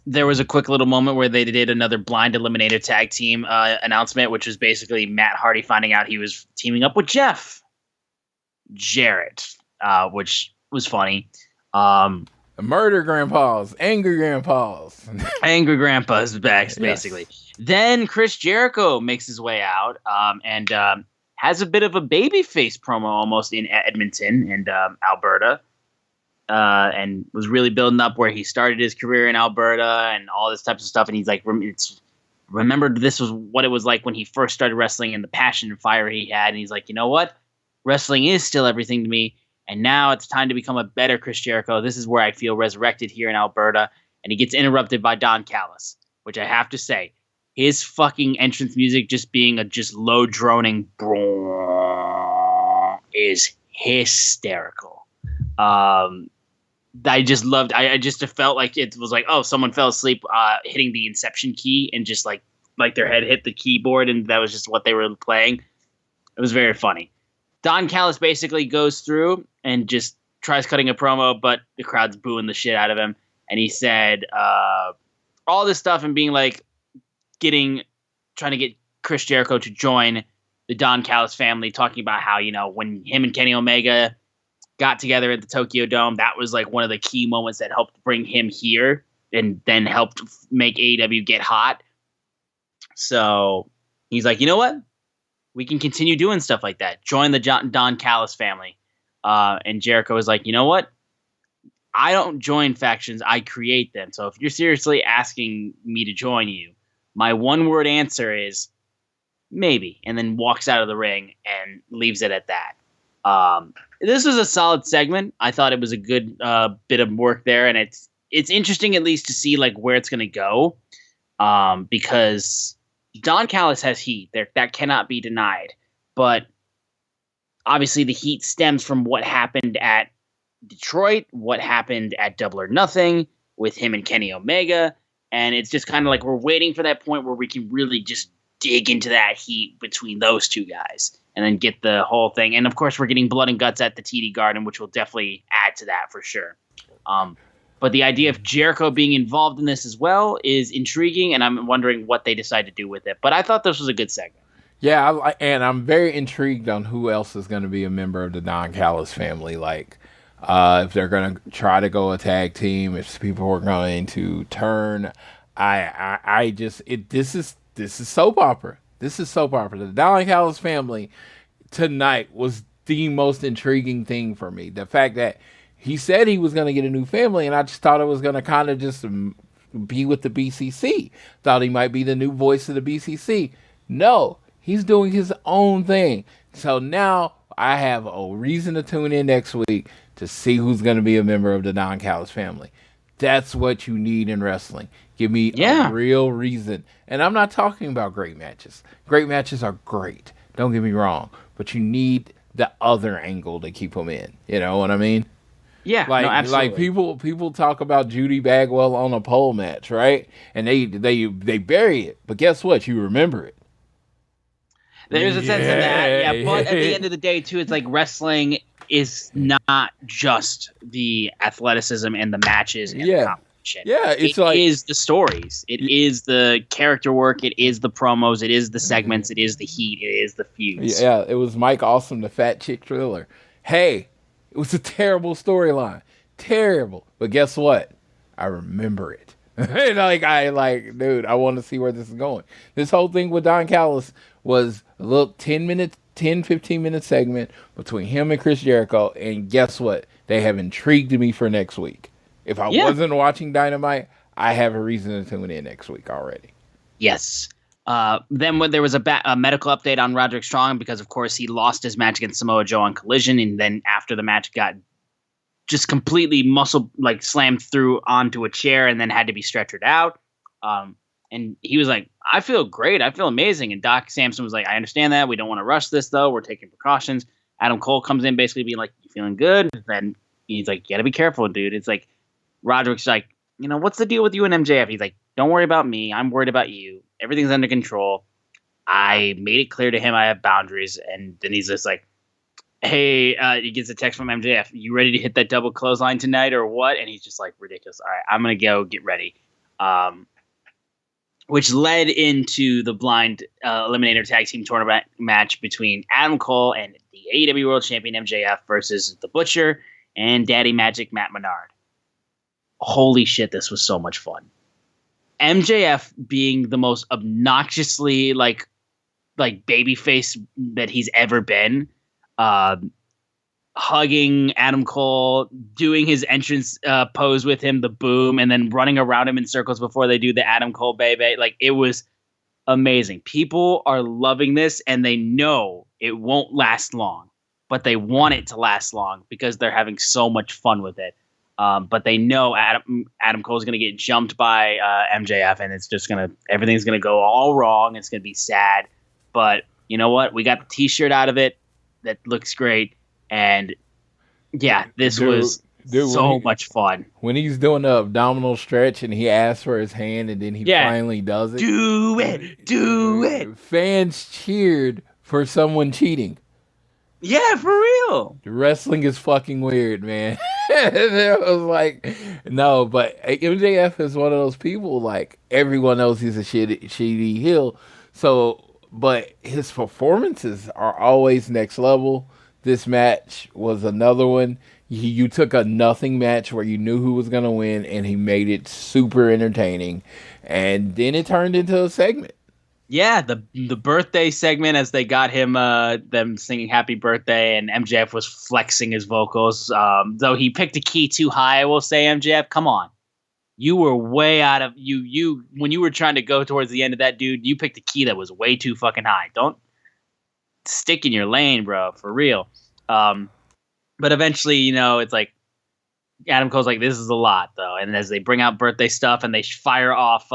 S3: There was a quick little moment where they did another blind eliminator tag team announcement, which was basically Matt Hardy finding out he was teaming up with Jeff Jarrett, which was funny.
S4: Murder grandpas, angry grandpas.
S3: Angry grandpas back, basically. Yes. Then Chris Jericho makes his way out and has a bit of a babyface promo almost in Edmonton and Alberta. And was really building up where he started his career in Alberta and all this types of stuff. And he's like, remembered this was what it was like when he first started wrestling and the passion and fire he had. And he's like, you know what? Wrestling is still everything to me. And now it's time to become a better Chris Jericho. This is where I feel resurrected here in Alberta. And he gets interrupted by Don Callis, which I have to say, his fucking entrance music just being a just low droning is hysterical. I just loved. I just felt like it was like, oh, someone fell asleep hitting the Inception key and just like their head hit the keyboard and that was just what they were playing. It was very funny. Don Callis basically goes through and just tries cutting a promo, but the crowd's booing the shit out of him. And he said all this stuff and being like trying to get Chris Jericho to join the Don Callis family, talking about how, when him and Kenny Omega got together at the Tokyo Dome, that was like one of the key moments that helped bring him here and then helped make AEW get hot. So he's like, you know what? We can continue doing stuff like that. Join the Don Callis family. And Jericho was like, you know what? I don't join factions. I create them. So if you're seriously asking me to join you, my one-word answer is maybe. And then walks out of the ring and leaves it at that. This was a solid segment. I thought it was a good bit of work there. And it's interesting at least to see like where it's going to go. Because Don Callis has heat there. That cannot be denied. But obviously the heat stems from what happened at Detroit, what happened at Double or Nothing with him and Kenny Omega. And it's just kind of like we're waiting for that point where we can really just dig into that heat between those two guys and then get the whole thing. And of course, we're getting blood and guts at the TD Garden, which will definitely add to that for sure. But the idea of Jericho being involved in this as well is intriguing, and I'm wondering what they decide to do with it. But I thought this was a good segment.
S4: Yeah, and I'm very intrigued on who else is going to be a member of the Don Callis family. Like, if they're going to try to go a tag team, if people are going to turn. This is soap opera. This is soap opera. The Don Callis family tonight was the most intriguing thing for me. The fact that he said he was going to get a new family, and I just thought it was going to kind of just be with the BCC. Thought he might be the new voice of the BCC. No, he's doing his own thing. So now I have a reason to tune in next week to see who's going to be a member of the Don Callis family. That's what you need in wrestling. Give me a real reason. And I'm not talking about great matches. Great matches are great. Don't get me wrong. But you need the other angle to keep them in. You know what I mean?
S3: Yeah, absolutely.
S4: Like people talk about Judy Bagwell on a pole match, right? And they bury it. But guess what? You remember it.
S3: There's a sense of that. Yeah, but at the end of the day, too, it's like wrestling is not just the athleticism and the matches and the competition.
S4: Yeah,
S3: it is the stories. It is the character work. It is the promos. It is the segments. It is the heat. It is the feuds.
S4: Yeah, it was Mike Awesome, the fat chick thriller. Hey, it was a terrible storyline. Terrible. But guess what? I remember it. Dude, I want to see where this is going. This whole thing with Don Callis was a little 15-minute segment between him and Chris Jericho, and guess what? They have intrigued me for next week. If I wasn't watching Dynamite, I have a reason to tune in next week already.
S3: Yes. Then when there was a medical update on Roderick Strong, because of course he lost his match against Samoa Joe on Collision, and then after the match got just completely slammed through onto a chair and then had to be stretchered out. And he was like, I feel great. I feel amazing. And Doc Samson was like, I understand that. We don't want to rush this, though. We're taking precautions. Adam Cole comes in basically being like, you feeling good? Then he's like, you got to be careful, dude. It's like, Roderick's like, what's the deal with you and MJF? He's like, Don't worry about me. I'm worried about you. Everything's under control. I made it clear to him I have boundaries. And then he's just like, hey, he gets a text from MJF. You ready to hit that double clothesline tonight or what? And he's just like, ridiculous. All right, I'm going to go get ready. Which led into the blind Eliminator Tag Team Tournament match between Adam Cole and the AEW World Champion MJF versus The Butcher and Daddy Magic Matt Menard. Holy shit, this was so much fun. MJF being the most obnoxiously like babyface that he's ever been, hugging Adam Cole, doing his entrance pose with him, the boom, and then running around him in circles before they do the Adam Cole baby. Like, it was amazing. People are loving this, and they know it won't last long, but they want it to last long because they're having so much fun with it. But they know Adam Cole's going to get jumped by MJF, and it's just everything's going to go all wrong. It's going to be sad. But you know what? We got the T-shirt out of it. That looks great. And yeah, this was so much fun.
S4: When he's doing the abdominal stretch and he asks for his hand and then he finally does it.
S3: Do it.
S4: Fans cheered for someone cheating.
S3: Yeah, for real.
S4: Wrestling is fucking weird, man. It was like, no, but MJF is one of those people, like, everyone knows he's a shitty heel. So, but his performances are always next level. This match was another one. You took a nothing match where you knew who was going to win, and he made it super entertaining. And then it turned into a segment.
S3: Yeah, the birthday segment as they got him them singing happy birthday, and MJF was flexing his vocals. Though he picked a key too high, I will say, MJF, come on. You were way out of you when you were trying to go towards the end of that, dude, you picked a key that was way too fucking high. Don't stick in your lane, bro, for real. But eventually, it's like Adam Cole's like, this is a lot, though. And as they bring out birthday stuff and they fire off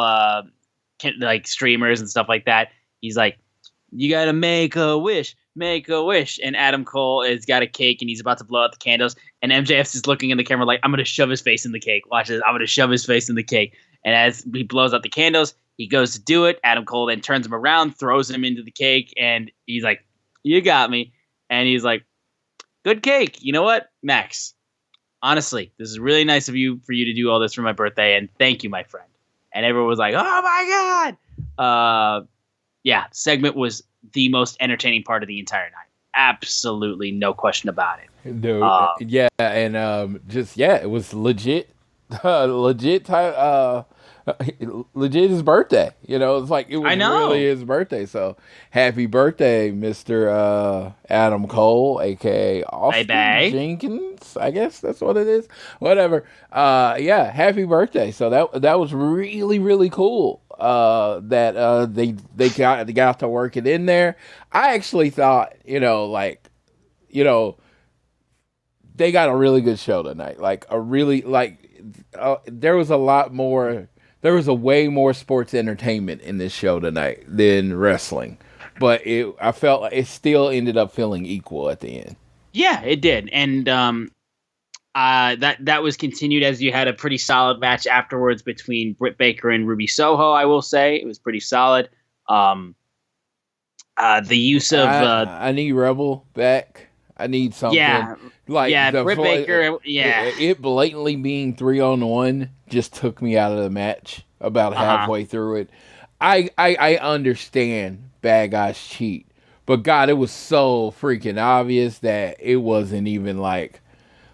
S3: like streamers and stuff like that, he's like, you gotta make a wish. And Adam Cole has got a cake and he's about to blow out the candles, and MJF's just looking in the camera like, I'm gonna shove his face in the cake. Watch this, I'm gonna shove his face in the cake. And as he blows out the candles, he goes to do it. Adam Cole then turns him around, throws him into the cake, and he's like, you got me. And he's like, good cake. You know what, Max? Honestly, this is really nice of you for you to do all this for my birthday, and thank you, my friend. And everyone was like, oh my God. Yeah, segment was the most entertaining part of the entire night. Absolutely no question about it.
S4: Dude, yeah, and it was legit legit his birthday. It's like, it was really his birthday. So happy birthday, Mr. Adam Cole, aka Austin Jenkins. I guess that's what it is. Whatever. Yeah, happy birthday. So that was really, really cool. That they got to work it in there. I actually thought, they got a really good show tonight. There was a way more sports entertainment in this show tonight than wrestling, but I felt it still ended up feeling equal at the end.
S3: Yeah, it did. And that was continued as you had a pretty solid match afterwards between Britt Baker and Ruby Soho. I will say it was pretty solid. The use of
S4: I need Rebel back. I need something.
S3: Yeah, Britt Baker. Yeah,
S4: it blatantly being 3-on-1 just took me out of the match about halfway through it. I understand bad guys cheat, but God, it was so freaking obvious that it wasn't even like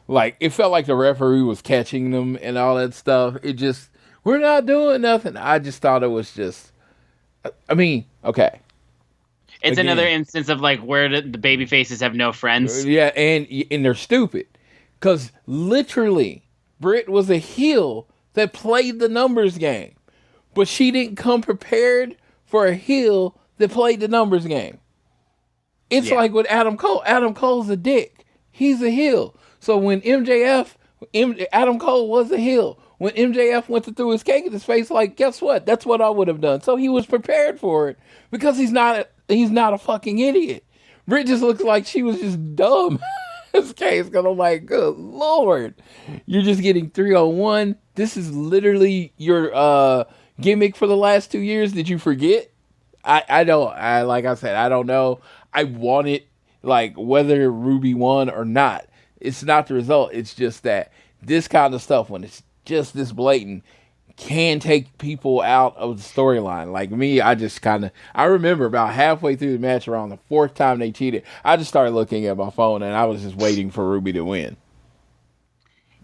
S4: it felt like the referee was catching them and all that stuff. It just, we're not doing nothing. I just thought it was just, okay.
S3: It's another instance of where the baby faces have no friends.
S4: Yeah, and they're stupid. Because literally, Britt was a heel that played the numbers game. But she didn't come prepared for a heel that played the numbers game. It's like with Adam Cole. Adam Cole's a dick. He's a heel. So when Adam Cole was a heel. When MJF went to throw his cake in his face, guess what? That's what I would have done. So he was prepared for it because he's not a fucking idiot. Britt just looks like she was just dumb. This case, because I'm like, good Lord, you're just getting 3-on-1. This is literally your gimmick for the last 2 years. Did you forget? I don't. Like I said, I don't know. I want it, like, whether Ruby won or not. It's not the result. It's just that this kind of stuff, when it's just this blatant, can take people out of the storyline. Like me, I remember about halfway through the match, around the fourth time they cheated, I just started looking at my phone and I was just waiting for Ruby to win.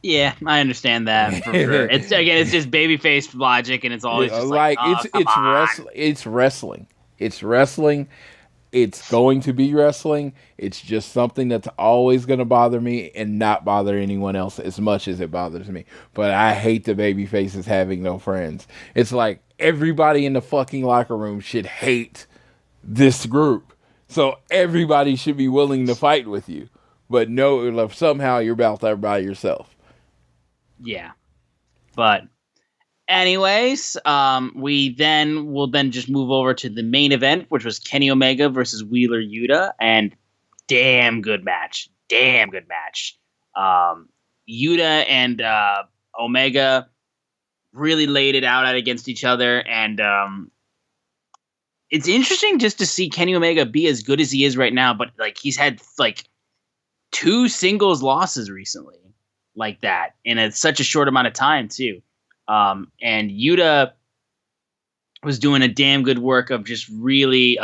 S3: Yeah, I understand that for sure. It's just babyface logic, and it's always just
S4: it's wrestling. It's wrestling. It's going to be wrestling. It's just something that's always going to bother me and not bother anyone else as much as it bothers me. But I hate the babyfaces having no friends. It's like everybody in the fucking locker room should hate this group. So everybody should be willing to fight with you. But no, somehow you're about there by yourself.
S3: Yeah. But anyways, we will then just move over to the main event, which was Kenny Omega versus Wheeler Yuta, and damn good match. Yuta and Omega really laid it out against each other, and it's interesting just to see Kenny Omega be as good as he is right now, but like he's had like 2 singles losses recently, like that, in such a short amount of time too. And Yuta was doing a damn good work of just really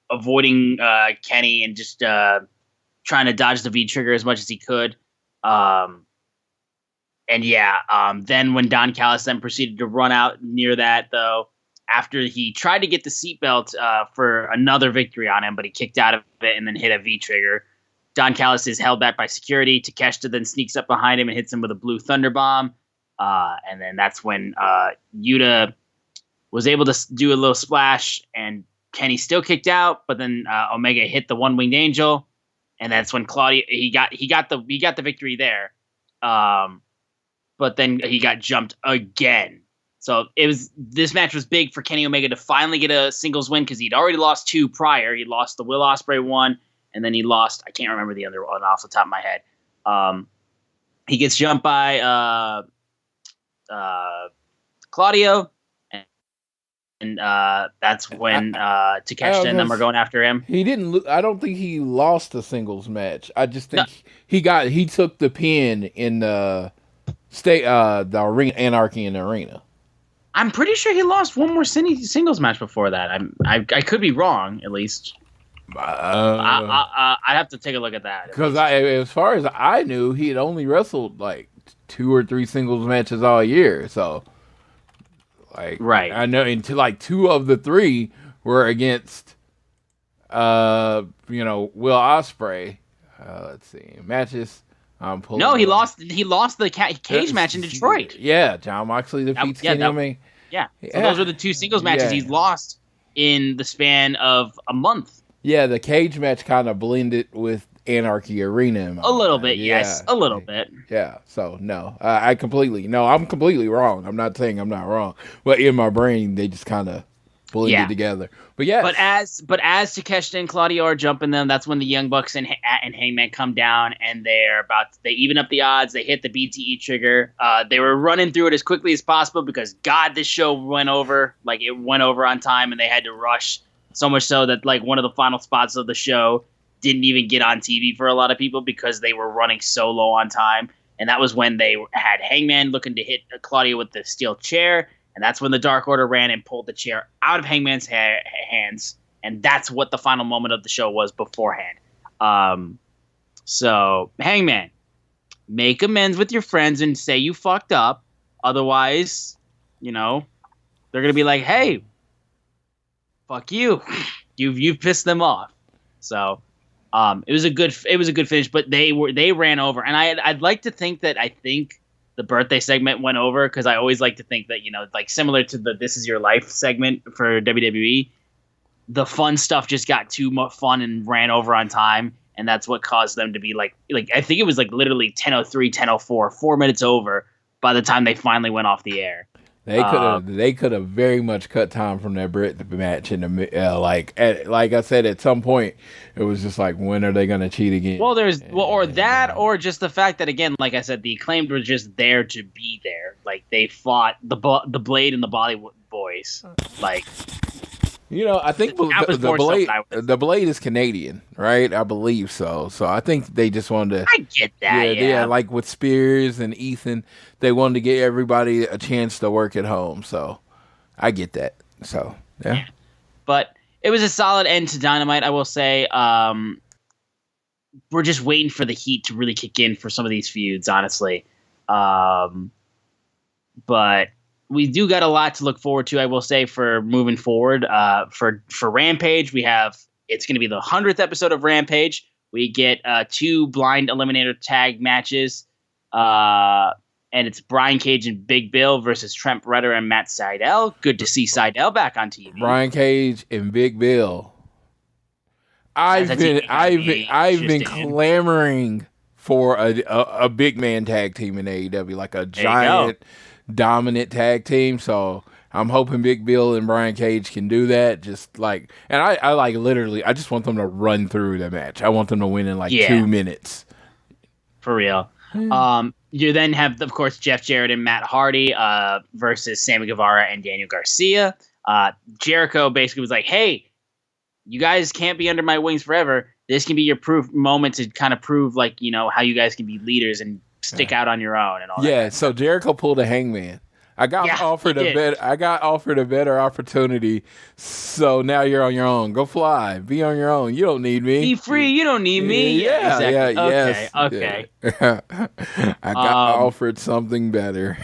S3: avoiding Kenny and just trying to dodge the V trigger as much as he could. Then when Don Callis then proceeded to run out near that, though, after he tried to get the seatbelt for another victory on him, but he kicked out of it and then hit a V trigger. Don Callis is held back by security. Takeshita then sneaks up behind him and hits him with a blue thunder bomb. And then that's when Yuta was able to do a little splash, and Kenny still kicked out, but then Omega hit the one-winged angel, and that's when Claudio he got the victory there. But then he got jumped again. So this match was big for Kenny Omega to finally get a singles win, because he'd already lost 2 prior. He lost the Will Ospreay one, and then he lost, I can't remember the other one off the top of my head. He gets jumped by Claudio, and that's when Takeshita and them are going after him.
S4: He didn't. I don't think he lost the singles match. I just think he took the pin in the arena, Anarchy in the Arena.
S3: I'm pretty sure he lost one more singles match before that. I could be wrong, at least. I'd have to take a look at that.
S4: Because as far as I knew, he had only wrestled like 2 or 3 singles matches all year. So, like,
S3: right.
S4: I know until like 2 of the 3 were against, Will Ospreay. Let's see, matches.
S3: No, he lost. He lost the cage match in Detroit.
S4: Yeah, John Moxley defeats Kenny Omega.
S3: Yeah, so those were the 2 singles matches he's lost in the span of a month.
S4: Yeah, the cage match kind of blended with Anarchy Arena.
S3: A little bit, yes. A little bit.
S4: Yeah, so no. I'm completely wrong. I'm not saying I'm not wrong. But in my brain, they just kind of blended together. But yeah.
S3: But as Takeshita and Claudio are jumping them, that's when the Young Bucks and Hangman come down, and they even up the odds. They hit the BTE trigger. They were running through it as quickly as possible because, God, this show went over. Like, it went over on time, and they had to rush. So much so that, like, one of the final spots of the show didn't even get on TV for a lot of people because they were running so low on time. And that was when they had Hangman looking to hit Claudio with the steel chair. And that's when the Dark Order ran and pulled the chair out of Hangman's hands. And that's what the final moment of the show was beforehand. So, Hangman, make amends with your friends and say you fucked up. Otherwise, they're going to be like, hey, fuck you. You've pissed them off. So, it was a good finish, but they ran over, and I'd like to think that the birthday segment went over, because I always like to think that like similar to the This Is Your Life segment for WWE, the fun stuff just got too much fun and ran over on time, and that's what caused them to be like I think it was like literally 10:03, 10:04, 4 minutes over by the time they finally went off the air.
S4: They could have very much cut time from that Brit match in the like I said, at some point it was just like, when are they going to cheat again?
S3: Well, or just the fact that, again, like I said, the Acclaimed were just there to be there. Like, they fought the Blade and the anyways. Like,
S4: I think the Blade is Canadian, right? I believe so. So I think they just wanted to.
S3: I get that. Yeah.
S4: Like with Spears and Ethan, they wanted to get everybody a chance to work at home. So I get that. So yeah.
S3: But it was a solid end to Dynamite, I will say. We're just waiting for the heat to really kick in for some of these feuds, honestly. But we do got a lot to look forward to, I will say, for moving forward. For Rampage, it's going to be the 100th episode of Rampage. We get 2 blind eliminator tag matches. And it's Brian Cage and Big Bill versus Trent Beretta and Matt Sydal. Good to see Sydal back on TV.
S4: Brian Cage and Big Bill. I've been clamoring for a big man tag team in AEW, like a giant dominant tag team. So I'm hoping Big Bill and Brian Cage can do that. I like literally, I just want them to run through the match. I want them to win in 2 minutes.
S3: For real. You then have, of course, Jeff Jarrett and Matt Hardy versus Sammy Guevara and Daniel Garcia. Jericho basically was like, hey, you guys can't be under my wings forever. This can be your moment to kind of prove, how you guys can be leaders and stick out on your own and all that.
S4: Yeah, so Jericho pulled a Hangman. I got offered a better opportunity. So now you're on your own. Go fly. Be on your own. You don't need me.
S3: Be free. You don't need me.
S4: Yeah,
S3: exactly. Okay.
S4: Yeah. I got offered something better.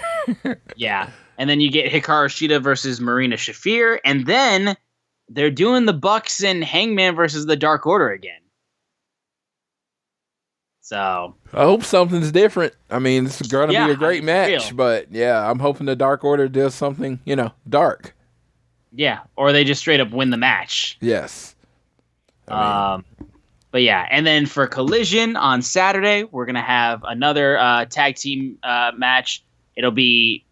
S3: Yeah. And then you get Hikaru Shida versus Marina Shafir, and then they're doing the Bucks and Hangman versus the Dark Order again. So
S4: I hope something's different. I mean, this is going to be a great match, but I'm hoping the Dark Order does something, dark.
S3: Yeah, or they just straight up win the match.
S4: Yes.
S3: But yeah, and then for Collision on Saturday, we're gonna have another tag team match. It'll be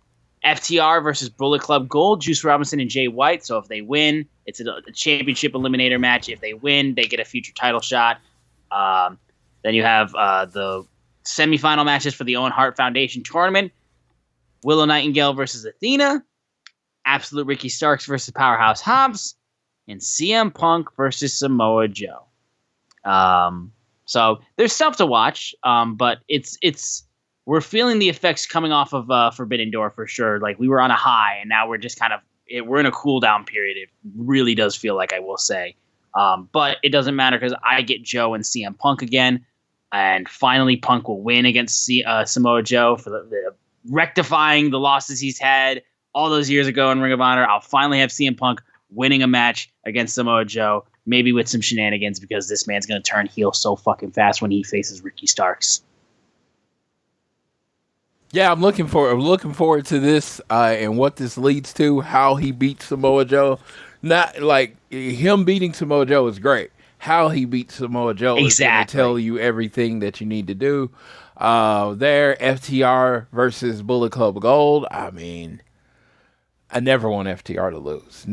S3: FTR versus Bullet Club Gold, Juice Robinson and Jay White. So if they win, it's a championship eliminator match. If they win, they get a future title shot. Then you have the semifinal matches for the Owen Hart Foundation tournament. Willow Nightingale versus Athena. Absolute Ricky Starks versus Powerhouse Hobbs. And CM Punk versus Samoa Joe. So there's stuff to watch, but we're feeling the effects coming off of Forbidden Door for sure. Like, we were on a high, and now we're just we're in a cool down period. It really does feel like, I will say. But it doesn't matter because I get Joe and CM Punk again. And finally, Punk will win against Samoa Joe for the rectifying the losses he's had all those years ago in Ring of Honor. I'll finally have CM Punk winning a match against Samoa Joe, maybe with some shenanigans, because this man's going to turn heel so fucking fast when he faces Ricky Starks.
S4: Yeah, I'm looking forward to this and what this leads to, how he beats Samoa Joe. Not like him beating Samoa Joe is great. How he beats Samoa Joe is going to tell you everything that you need to do. FTR versus Bullet Club Gold. I mean, I never want FTR to lose.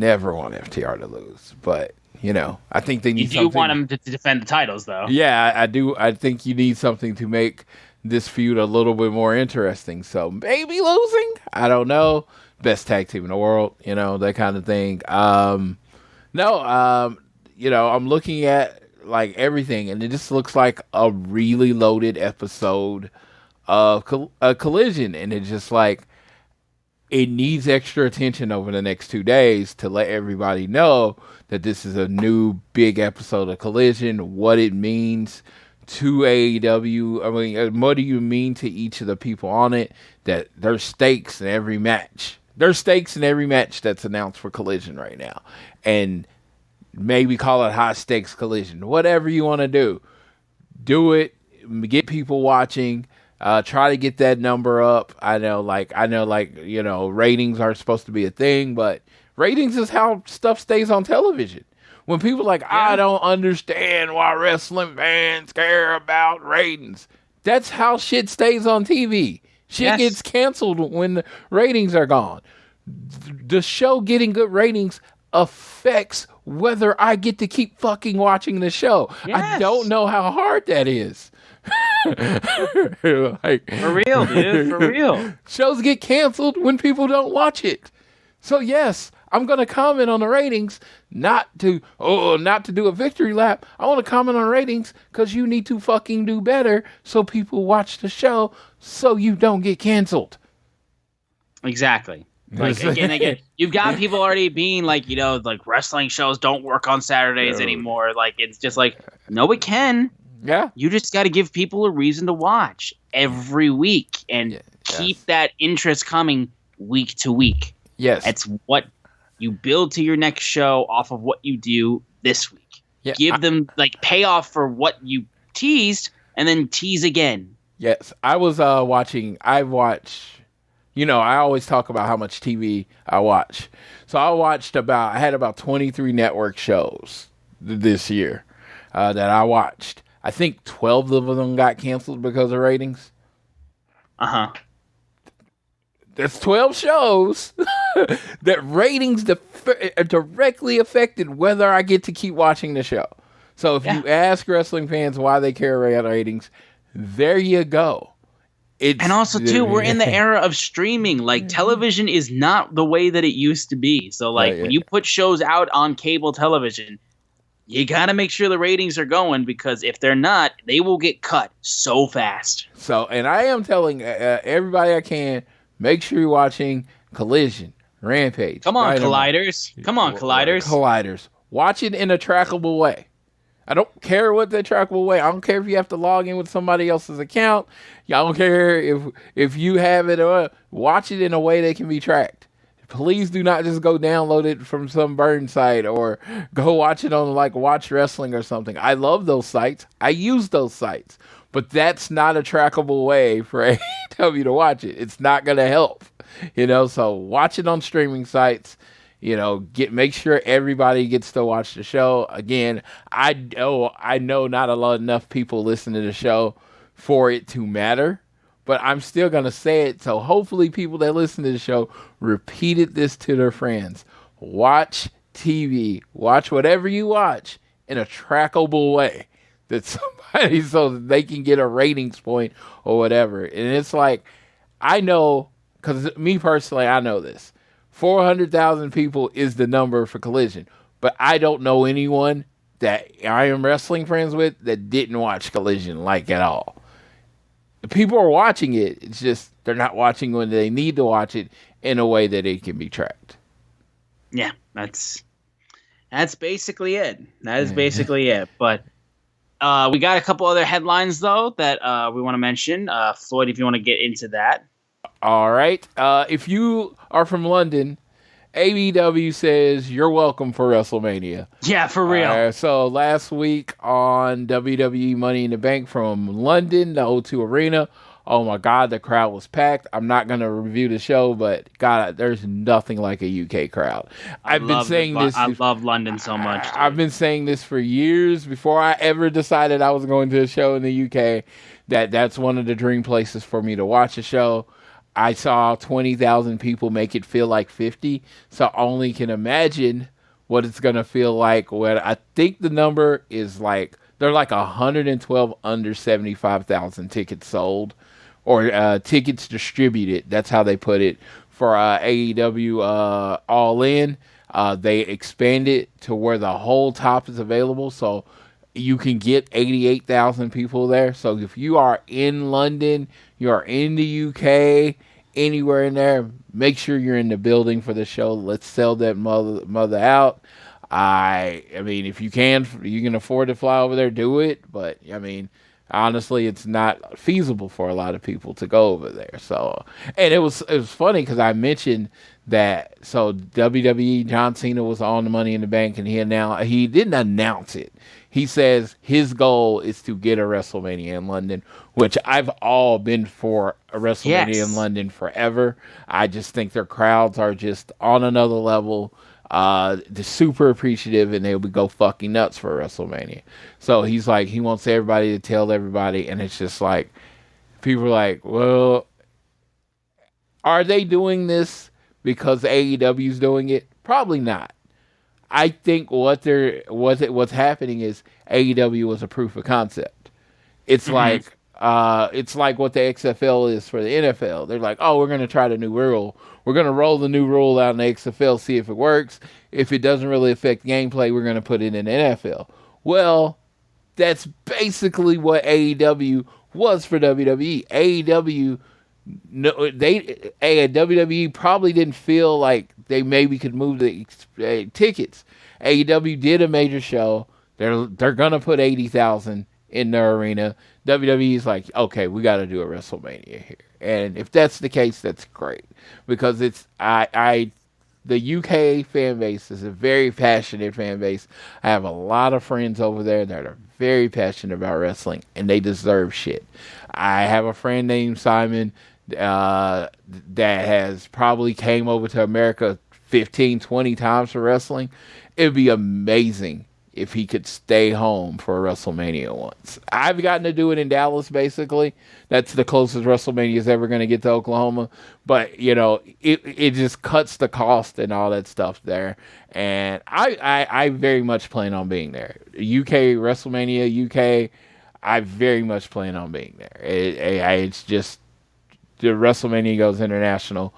S4: But, I think they need something.
S3: You do want them to defend the titles, though.
S4: Yeah, I do. I think you need something to make this feud a little bit more interesting. So maybe losing? I don't know. Best tag team in the world, that kind of thing. I'm looking at everything, and it just looks like a really loaded episode of Collision, and it's just it needs extra attention over the next 2 days to let everybody know that this is a new big episode of Collision, what it means to AEW. I mean, what do you mean to each of the people on it? That there's stakes in every match. There's stakes in every match that's announced for Collision right now. And maybe call it high stakes Collision. Whatever you want to do. Do it. Get people watching. Try to get that number up. I know, ratings are supposed to be a thing, but ratings is how stuff stays on television. When people I don't understand why wrestling fans care about ratings. That's how shit stays on TV. Shit gets canceled when the ratings are gone. The show getting good ratings affects whether I get to keep fucking watching the show. Yes. I don't know how hard that is.
S3: For real, dude. For real.
S4: Shows get canceled when people don't watch it. So yes, I'm going to comment on the ratings, not to do a victory lap. I want to comment on ratings because you need to fucking do better so people watch the show so you don't get canceled.
S3: Exactly. Like again, you've got people already being like, like wrestling shows don't work on Saturdays anymore. Like it's just like, no, it can.
S4: Yeah.
S3: You just got to give people a reason to watch every week and keep that interest coming week to week.
S4: Yes.
S3: That's what you build to your next show off of what you do this week.
S4: Yeah.
S3: Give them payoff for what you teased and then tease again.
S4: Yes. I was I always talk about how much TV I watch. So I had about 23 network shows this year that I watched. I think 12 of them got canceled because of ratings.
S3: Uh-huh.
S4: There's 12 shows that ratings directly affected whether I get to keep watching the show. So if you ask wrestling fans why they care about ratings, there you go.
S3: And also, too, we're in the era of streaming. Like, television is not the way that it used to be. So, when you put shows out on cable television, you got to make sure the ratings are going, because if they're not, they will get cut so fast.
S4: So, and I am telling everybody I can, make sure you're watching Collision, Rampage.
S3: Come on, Colliders.
S4: Colliders. Watch it in a trackable way. I don't care what the trackable way. I don't care if you have to log in with somebody else's account. I don't care if you have it. Watch it in a way that can be tracked. Please do not just go download it from some burn site or go watch it on Watch Wrestling or something. I love those sites. I use those sites. But that's not a trackable way for AEW to watch it. It's not going to help. So watch it on streaming sites. Make sure everybody gets to watch the show. Again, I know not enough people listen to the show for it to matter. But I'm still going to say it, so hopefully people that listen to the show repeated this to their friends. Watch TV. Watch whatever you watch in a trackable way so that they can get a ratings point or whatever. And it's I know, because me personally, I know this. 400,000 people is the number for Collision. But I don't know anyone that I am wrestling friends with that didn't watch Collision at all. People are watching it. It's just they're not watching when they need to watch it in a way that it can be tracked.
S3: Yeah, that's basically it. That is basically it. But we got a couple other headlines, though, that we want to mention. Floyd, if you want to get into that.
S4: All right. If you are from London, AEW says you're welcome for WrestleMania.
S3: Yeah, for real.
S4: So last week on WWE Money in the Bank from London, the O2 Arena, oh my God, the crowd was packed. I'm not going to review the show, but God, there's nothing like a UK crowd. I've been saying this.
S3: I love London so much.
S4: I've been saying this for years before I ever decided I was going to a show in the UK, that's one of the dream places for me to watch a show. I saw 20,000 people make it feel like 50, so I only can imagine what it's going to feel like. When I think the number is they're 112 under 75,000 tickets sold, or tickets distributed. That's how they put it for AEW All In. They expanded to where the whole top is available, so you can get 88,000 people there. So if you are in London, you are in the UK, anywhere in there, make sure you're in the building for the show. Let's sell that mother out. I mean, if you can afford to fly over there, do it. But I mean, honestly, it's not feasible for a lot of people to go over there. So, and it was funny because I mentioned that. So WWE, John Cena was on the Money in the Bank, and he didn't announce it. He says his goal is to get a WrestleMania in London, which I've all been for a WrestleMania in London forever. I just think their crowds are just on another level. They're super appreciative, and they'll go fucking nuts for WrestleMania. So he's he wants everybody to tell everybody, and it's just people are well, are they doing this because AEW's doing it? Probably not. I think what's happening is AEW was a proof of concept. It's It's like what the XFL is for the NFL. They're like, oh, we're going to try the new rule. We're going to roll the new rule out in the XFL, see if it works. If it doesn't really affect gameplay, we're going to put it in the NFL. Well, that's basically what AEW was for WWE. WWE probably didn't feel like they maybe could move the tickets. AEW did a major show. They're going to put 80,000 in their arena. WWE's like, okay, we got to do a WrestleMania here. And if that's the case, that's great. Because the UK fan base is a very passionate fan base. I have a lot of friends over there that are very passionate about wrestling, and they deserve shit. I have a friend named Simon that has probably came over to America 15, 20 times for wrestling. It'd be amazing if he could stay home for a WrestleMania once. I've gotten to do it in Dallas, basically. That's the closest WrestleMania is ever going to get to Oklahoma. But, it just cuts the cost and all that stuff there. And I very much plan on being there. UK, WrestleMania, UK, I very much plan on being there. It's just, the WrestleMania goes international.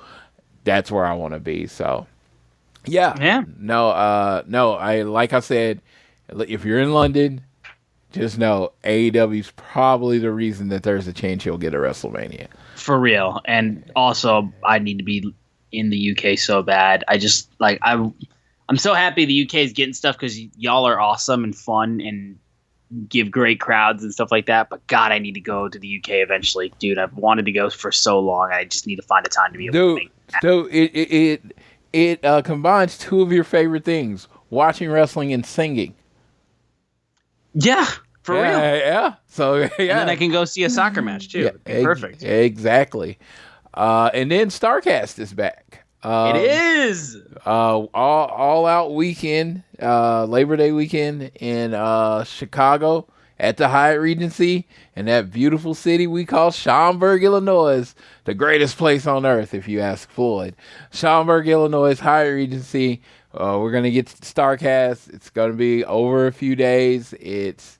S4: That's where I want to be, so... Yeah. No, like I said, if you're in London, just know AEW's probably the reason that there's a chance you'll get a WrestleMania.
S3: For real. And also, I need to be in the UK so bad. I just, I'm so happy the UK is getting stuff because y'all are awesome and fun and give great crowds and stuff like that. But God, I need to go to the UK eventually. Dude, I've wanted to go for so long. I just need to find a time to be able to make that.
S4: Dude, it combines two of your favorite things, watching wrestling and singing.
S3: Yeah, for real.
S4: Yeah. So, yeah. And
S3: then I can go see a soccer match, too.
S4: Yeah,
S3: perfect.
S4: Exactly. And then StarCast is back.
S3: It is!
S4: All out weekend, Labor Day weekend in Chicago at the Hyatt Regency in that beautiful city we call Schaumburg, Illinois. The greatest place on earth, if you ask Floyd. Schaumburg, Illinois, Hyatt Regency. We're going to get to StarCast. It's going to be over a few days. This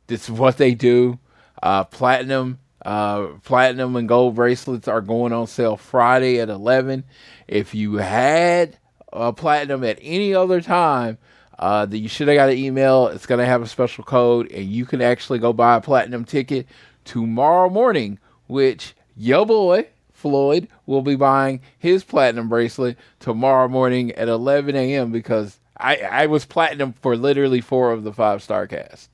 S4: is what they do. Platinum and gold bracelets are going on sale Friday at 11. If you had platinum at any other time, that you should have got an email. It's going to have a special code, and you can actually go buy a platinum ticket tomorrow morning, which your boy, Floyd, will be buying his platinum bracelet tomorrow morning at 11 a.m. because I was platinum for literally 4 of the 5 StarCasts.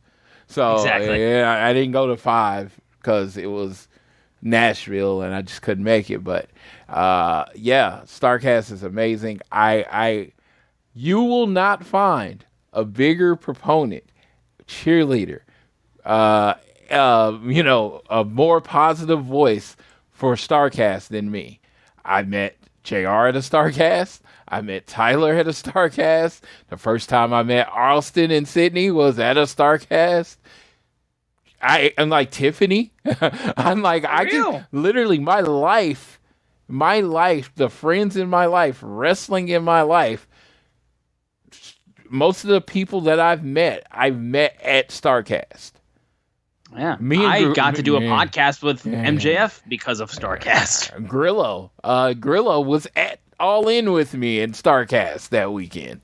S4: So,
S3: exactly.
S4: Yeah, I didn't go to 5 because it was Nashville and I just couldn't make it. But, StarCast is amazing. You will not find a bigger proponent, cheerleader, a more positive voice for StarCast than me. I met JR at a StarCast. I met Tyler at a StarCast. The first time I met Austin and Sydney was at a StarCast. I'm like Tiffany. I'm like, I can literally my life, the friends in my life, wrestling in my life. Most of the people that I've met at StarCast.
S3: Yeah, I got to do a podcast with MJF because of StarCast.
S4: Grillo was at All In with me in StarCast that weekend.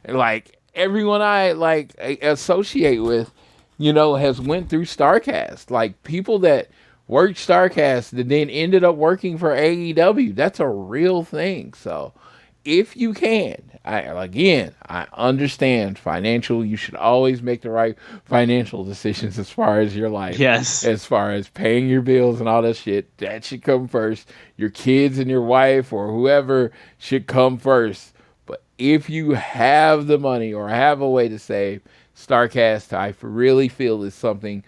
S4: Like everyone I associate with, has went through StarCast. Like people that worked StarCast and then ended up working for AEW. That's a real thing. So if you can, I understand financial. You should always make the right financial decisions as far as your life.
S3: Yes.
S4: As far as paying your bills and all that shit, that should come first. Your kids and your wife or whoever should come first. But if you have the money or have a way to save, StarCast, I really feel is something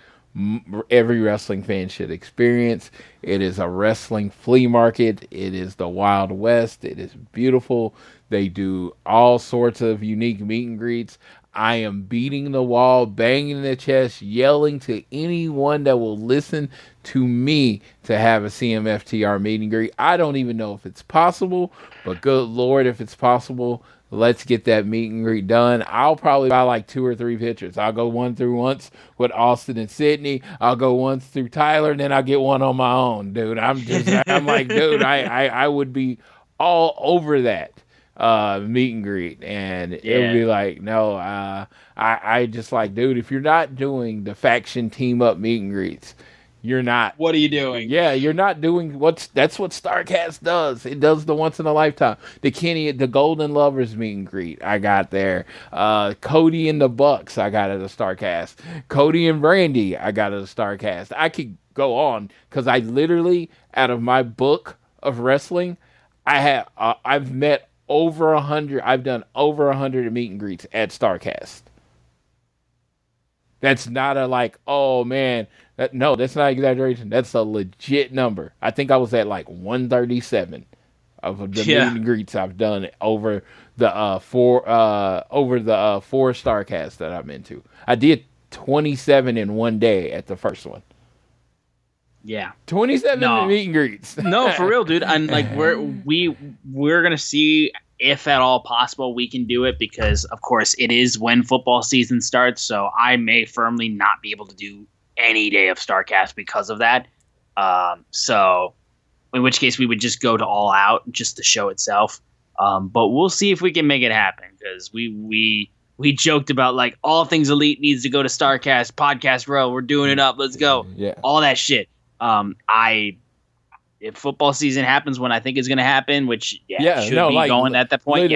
S4: every wrestling fan should experience. It is a wrestling flea market. It is the Wild West. It is beautiful. They do all sorts of unique meet and greets. I am beating the wall, banging the chest, yelling to anyone that will listen to me to have a CMFTR meet and greet. I don't even know if it's possible, but good Lord, if it's possible, let's get that meet and greet done. I'll probably buy like 2 or 3 pictures. I'll go once with Austin and Sydney. I'll go once through Tyler, and then I'll get one on my own, dude. I'm like, dude, I would be all over that meet and greet, and it would be like, no, I just like, dude, if you're not doing the faction team up meet and greets, you're not.
S3: What are you doing?
S4: Yeah, you're not doing that's what StarCast does. It does the once in a lifetime. The Golden Lovers meet and greet I got there. Cody and the Bucks I got at a StarCast. Cody and Brandy I got at a StarCast. I could go on because I literally, out of my book of wrestling, I've met over 100. I've done over 100 meet and greets at StarCast. That's not a like, oh man, no, that's not exaggeration. That's a legit number. I think I was at like 137 of the meet and greets I've done over the four StarCasts that I'm into. I did 27 in one day at the first one.
S3: Yeah,
S4: 27 meet and greets.
S3: No, for real, dude. And like we're gonna see if at all possible we can do it, because of course it is when football season starts. So I may firmly not be able to do any day of StarCast because of that. So in which case we would just go to All Out, just the show itself. But we'll see if we can make it happen, because we joked about like All Things Elite needs to go to StarCast, Podcast Row. We're doing it up. Let's go.
S4: Yeah.
S3: All that shit. If football season happens when I think it's going to happen, which should be going at that point.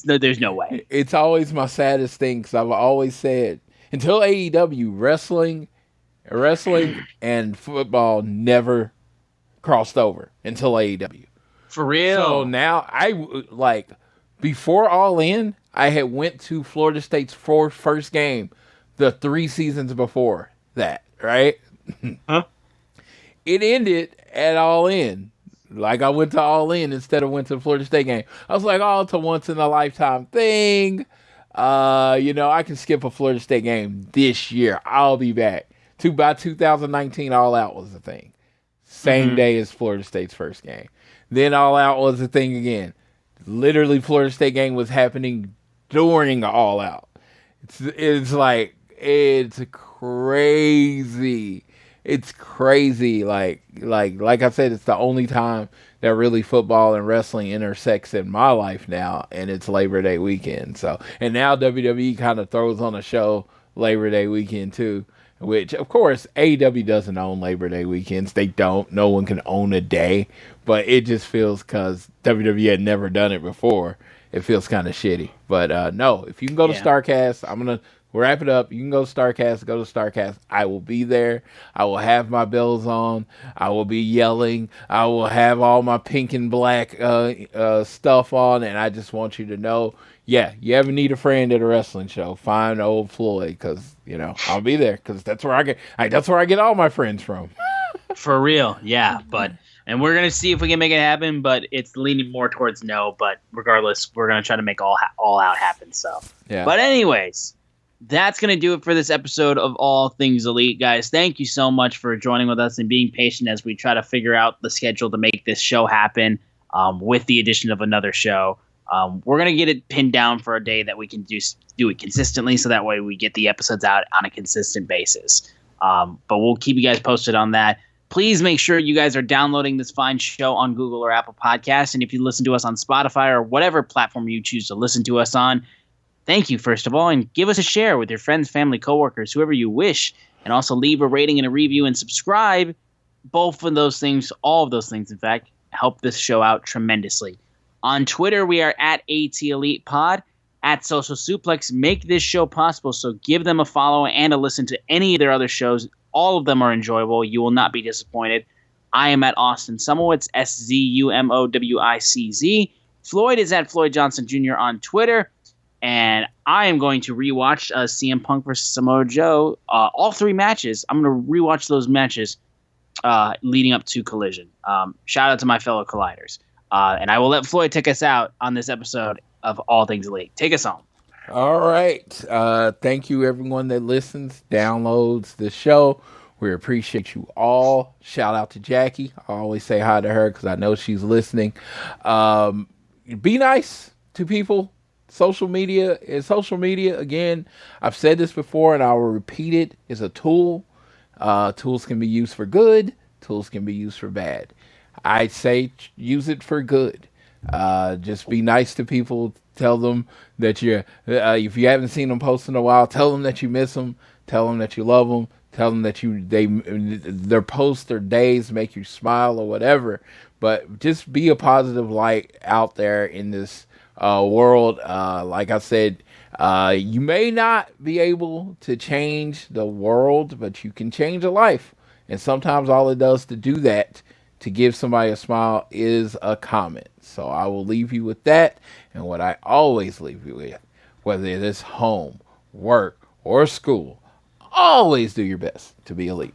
S3: There's no way.
S4: It's always my saddest thing, because I've always said, until AEW, wrestling and football never crossed over until AEW.
S3: For real.
S4: So now before All In, I had went to Florida State's first game the 3 seasons before that, right?
S3: Huh?
S4: It ended at All In. Like, I went to All In instead of went to the Florida State game. I was like, oh, it's a once in a lifetime thing. I can skip a Florida State game this year. I'll be back. By 2019, All Out was the thing. Same day as Florida State's first game. Then All Out was the thing again. Literally, Florida State game was happening during All Out. It's crazy. It's crazy. Like I said, it's the only time that really football and wrestling intersects in my life now, and it's Labor Day weekend. So, and now WWE kind of throws on a show Labor Day weekend too, which of course AEW doesn't own Labor Day weekends. They don't. No one can own a day, but it just feels, because WWE had never done it before, it feels kind of shitty. But no, if you can go to StarCast, I'm gonna wrap it up. You can go to StarCast. I will be there. I will have my bells on. I will be yelling. I will have all my pink and black stuff on. And I just want you to know, you ever need a friend at a wrestling show, find old Floyd, because I'll be there, because that's where I get all my friends from.
S3: For real, yeah. And we're gonna see if we can make it happen, but it's leaning more towards no. But regardless, we're gonna try to make all out happen. So, yeah. But anyways, that's going to do it for this episode of All Things Elite, guys. Thank you so much for joining with us and being patient as we try to figure out the schedule to make this show happen, with the addition of another show. We're going to get it pinned down for a day that we can do it consistently, so that way we get the episodes out on a consistent basis. But we'll keep you guys posted on that. Please make sure you guys are downloading this fine show on Google or Apple Podcasts. And if you listen to us on Spotify or whatever platform you choose to listen to us on, thank you, first of all, and give us a share with your friends, family, coworkers, whoever you wish, and also leave a rating and a review and subscribe. Both of those things, all of those things, in fact, help this show out tremendously. On Twitter, we are at ATElitePod, at Social Suplex. Make this show possible, so give them a follow and a listen to any of their other shows. All of them are enjoyable. You will not be disappointed. I am at Austin Sumowitz, SZUMOWICZ. Floyd is at Floyd Johnson Jr. on Twitter. And I am going to rewatch CM Punk versus Samoa Joe. All 3 matches. I'm going to rewatch those matches leading up to Collision. Shout out to my fellow Colliders. And I will let Floyd take us out on this episode of All Things Elite. Take us home.
S4: All right. Thank you, everyone that listens, downloads the show. We appreciate you all. Shout out to Jackie. I always say hi to her because I know she's listening. Be nice to people. Social media is social media. Again, I've said this before and I will repeat it. It's a tool. Tools can be used for good. Tools can be used for bad. I'd say use it for good. Just be nice to people. Tell them that if you haven't seen them post in a while, tell them that you miss them. Tell them that you love them. Tell them that their posts or days make you smile or whatever. But just be a positive light out there in this world. Like I said, you may not be able to change the world, but you can change a life. And sometimes all it does to do that, to give somebody a smile, is a comment. So I will leave you with that. And what I always leave you with, whether it is home, work, or school, always do your best to be elite.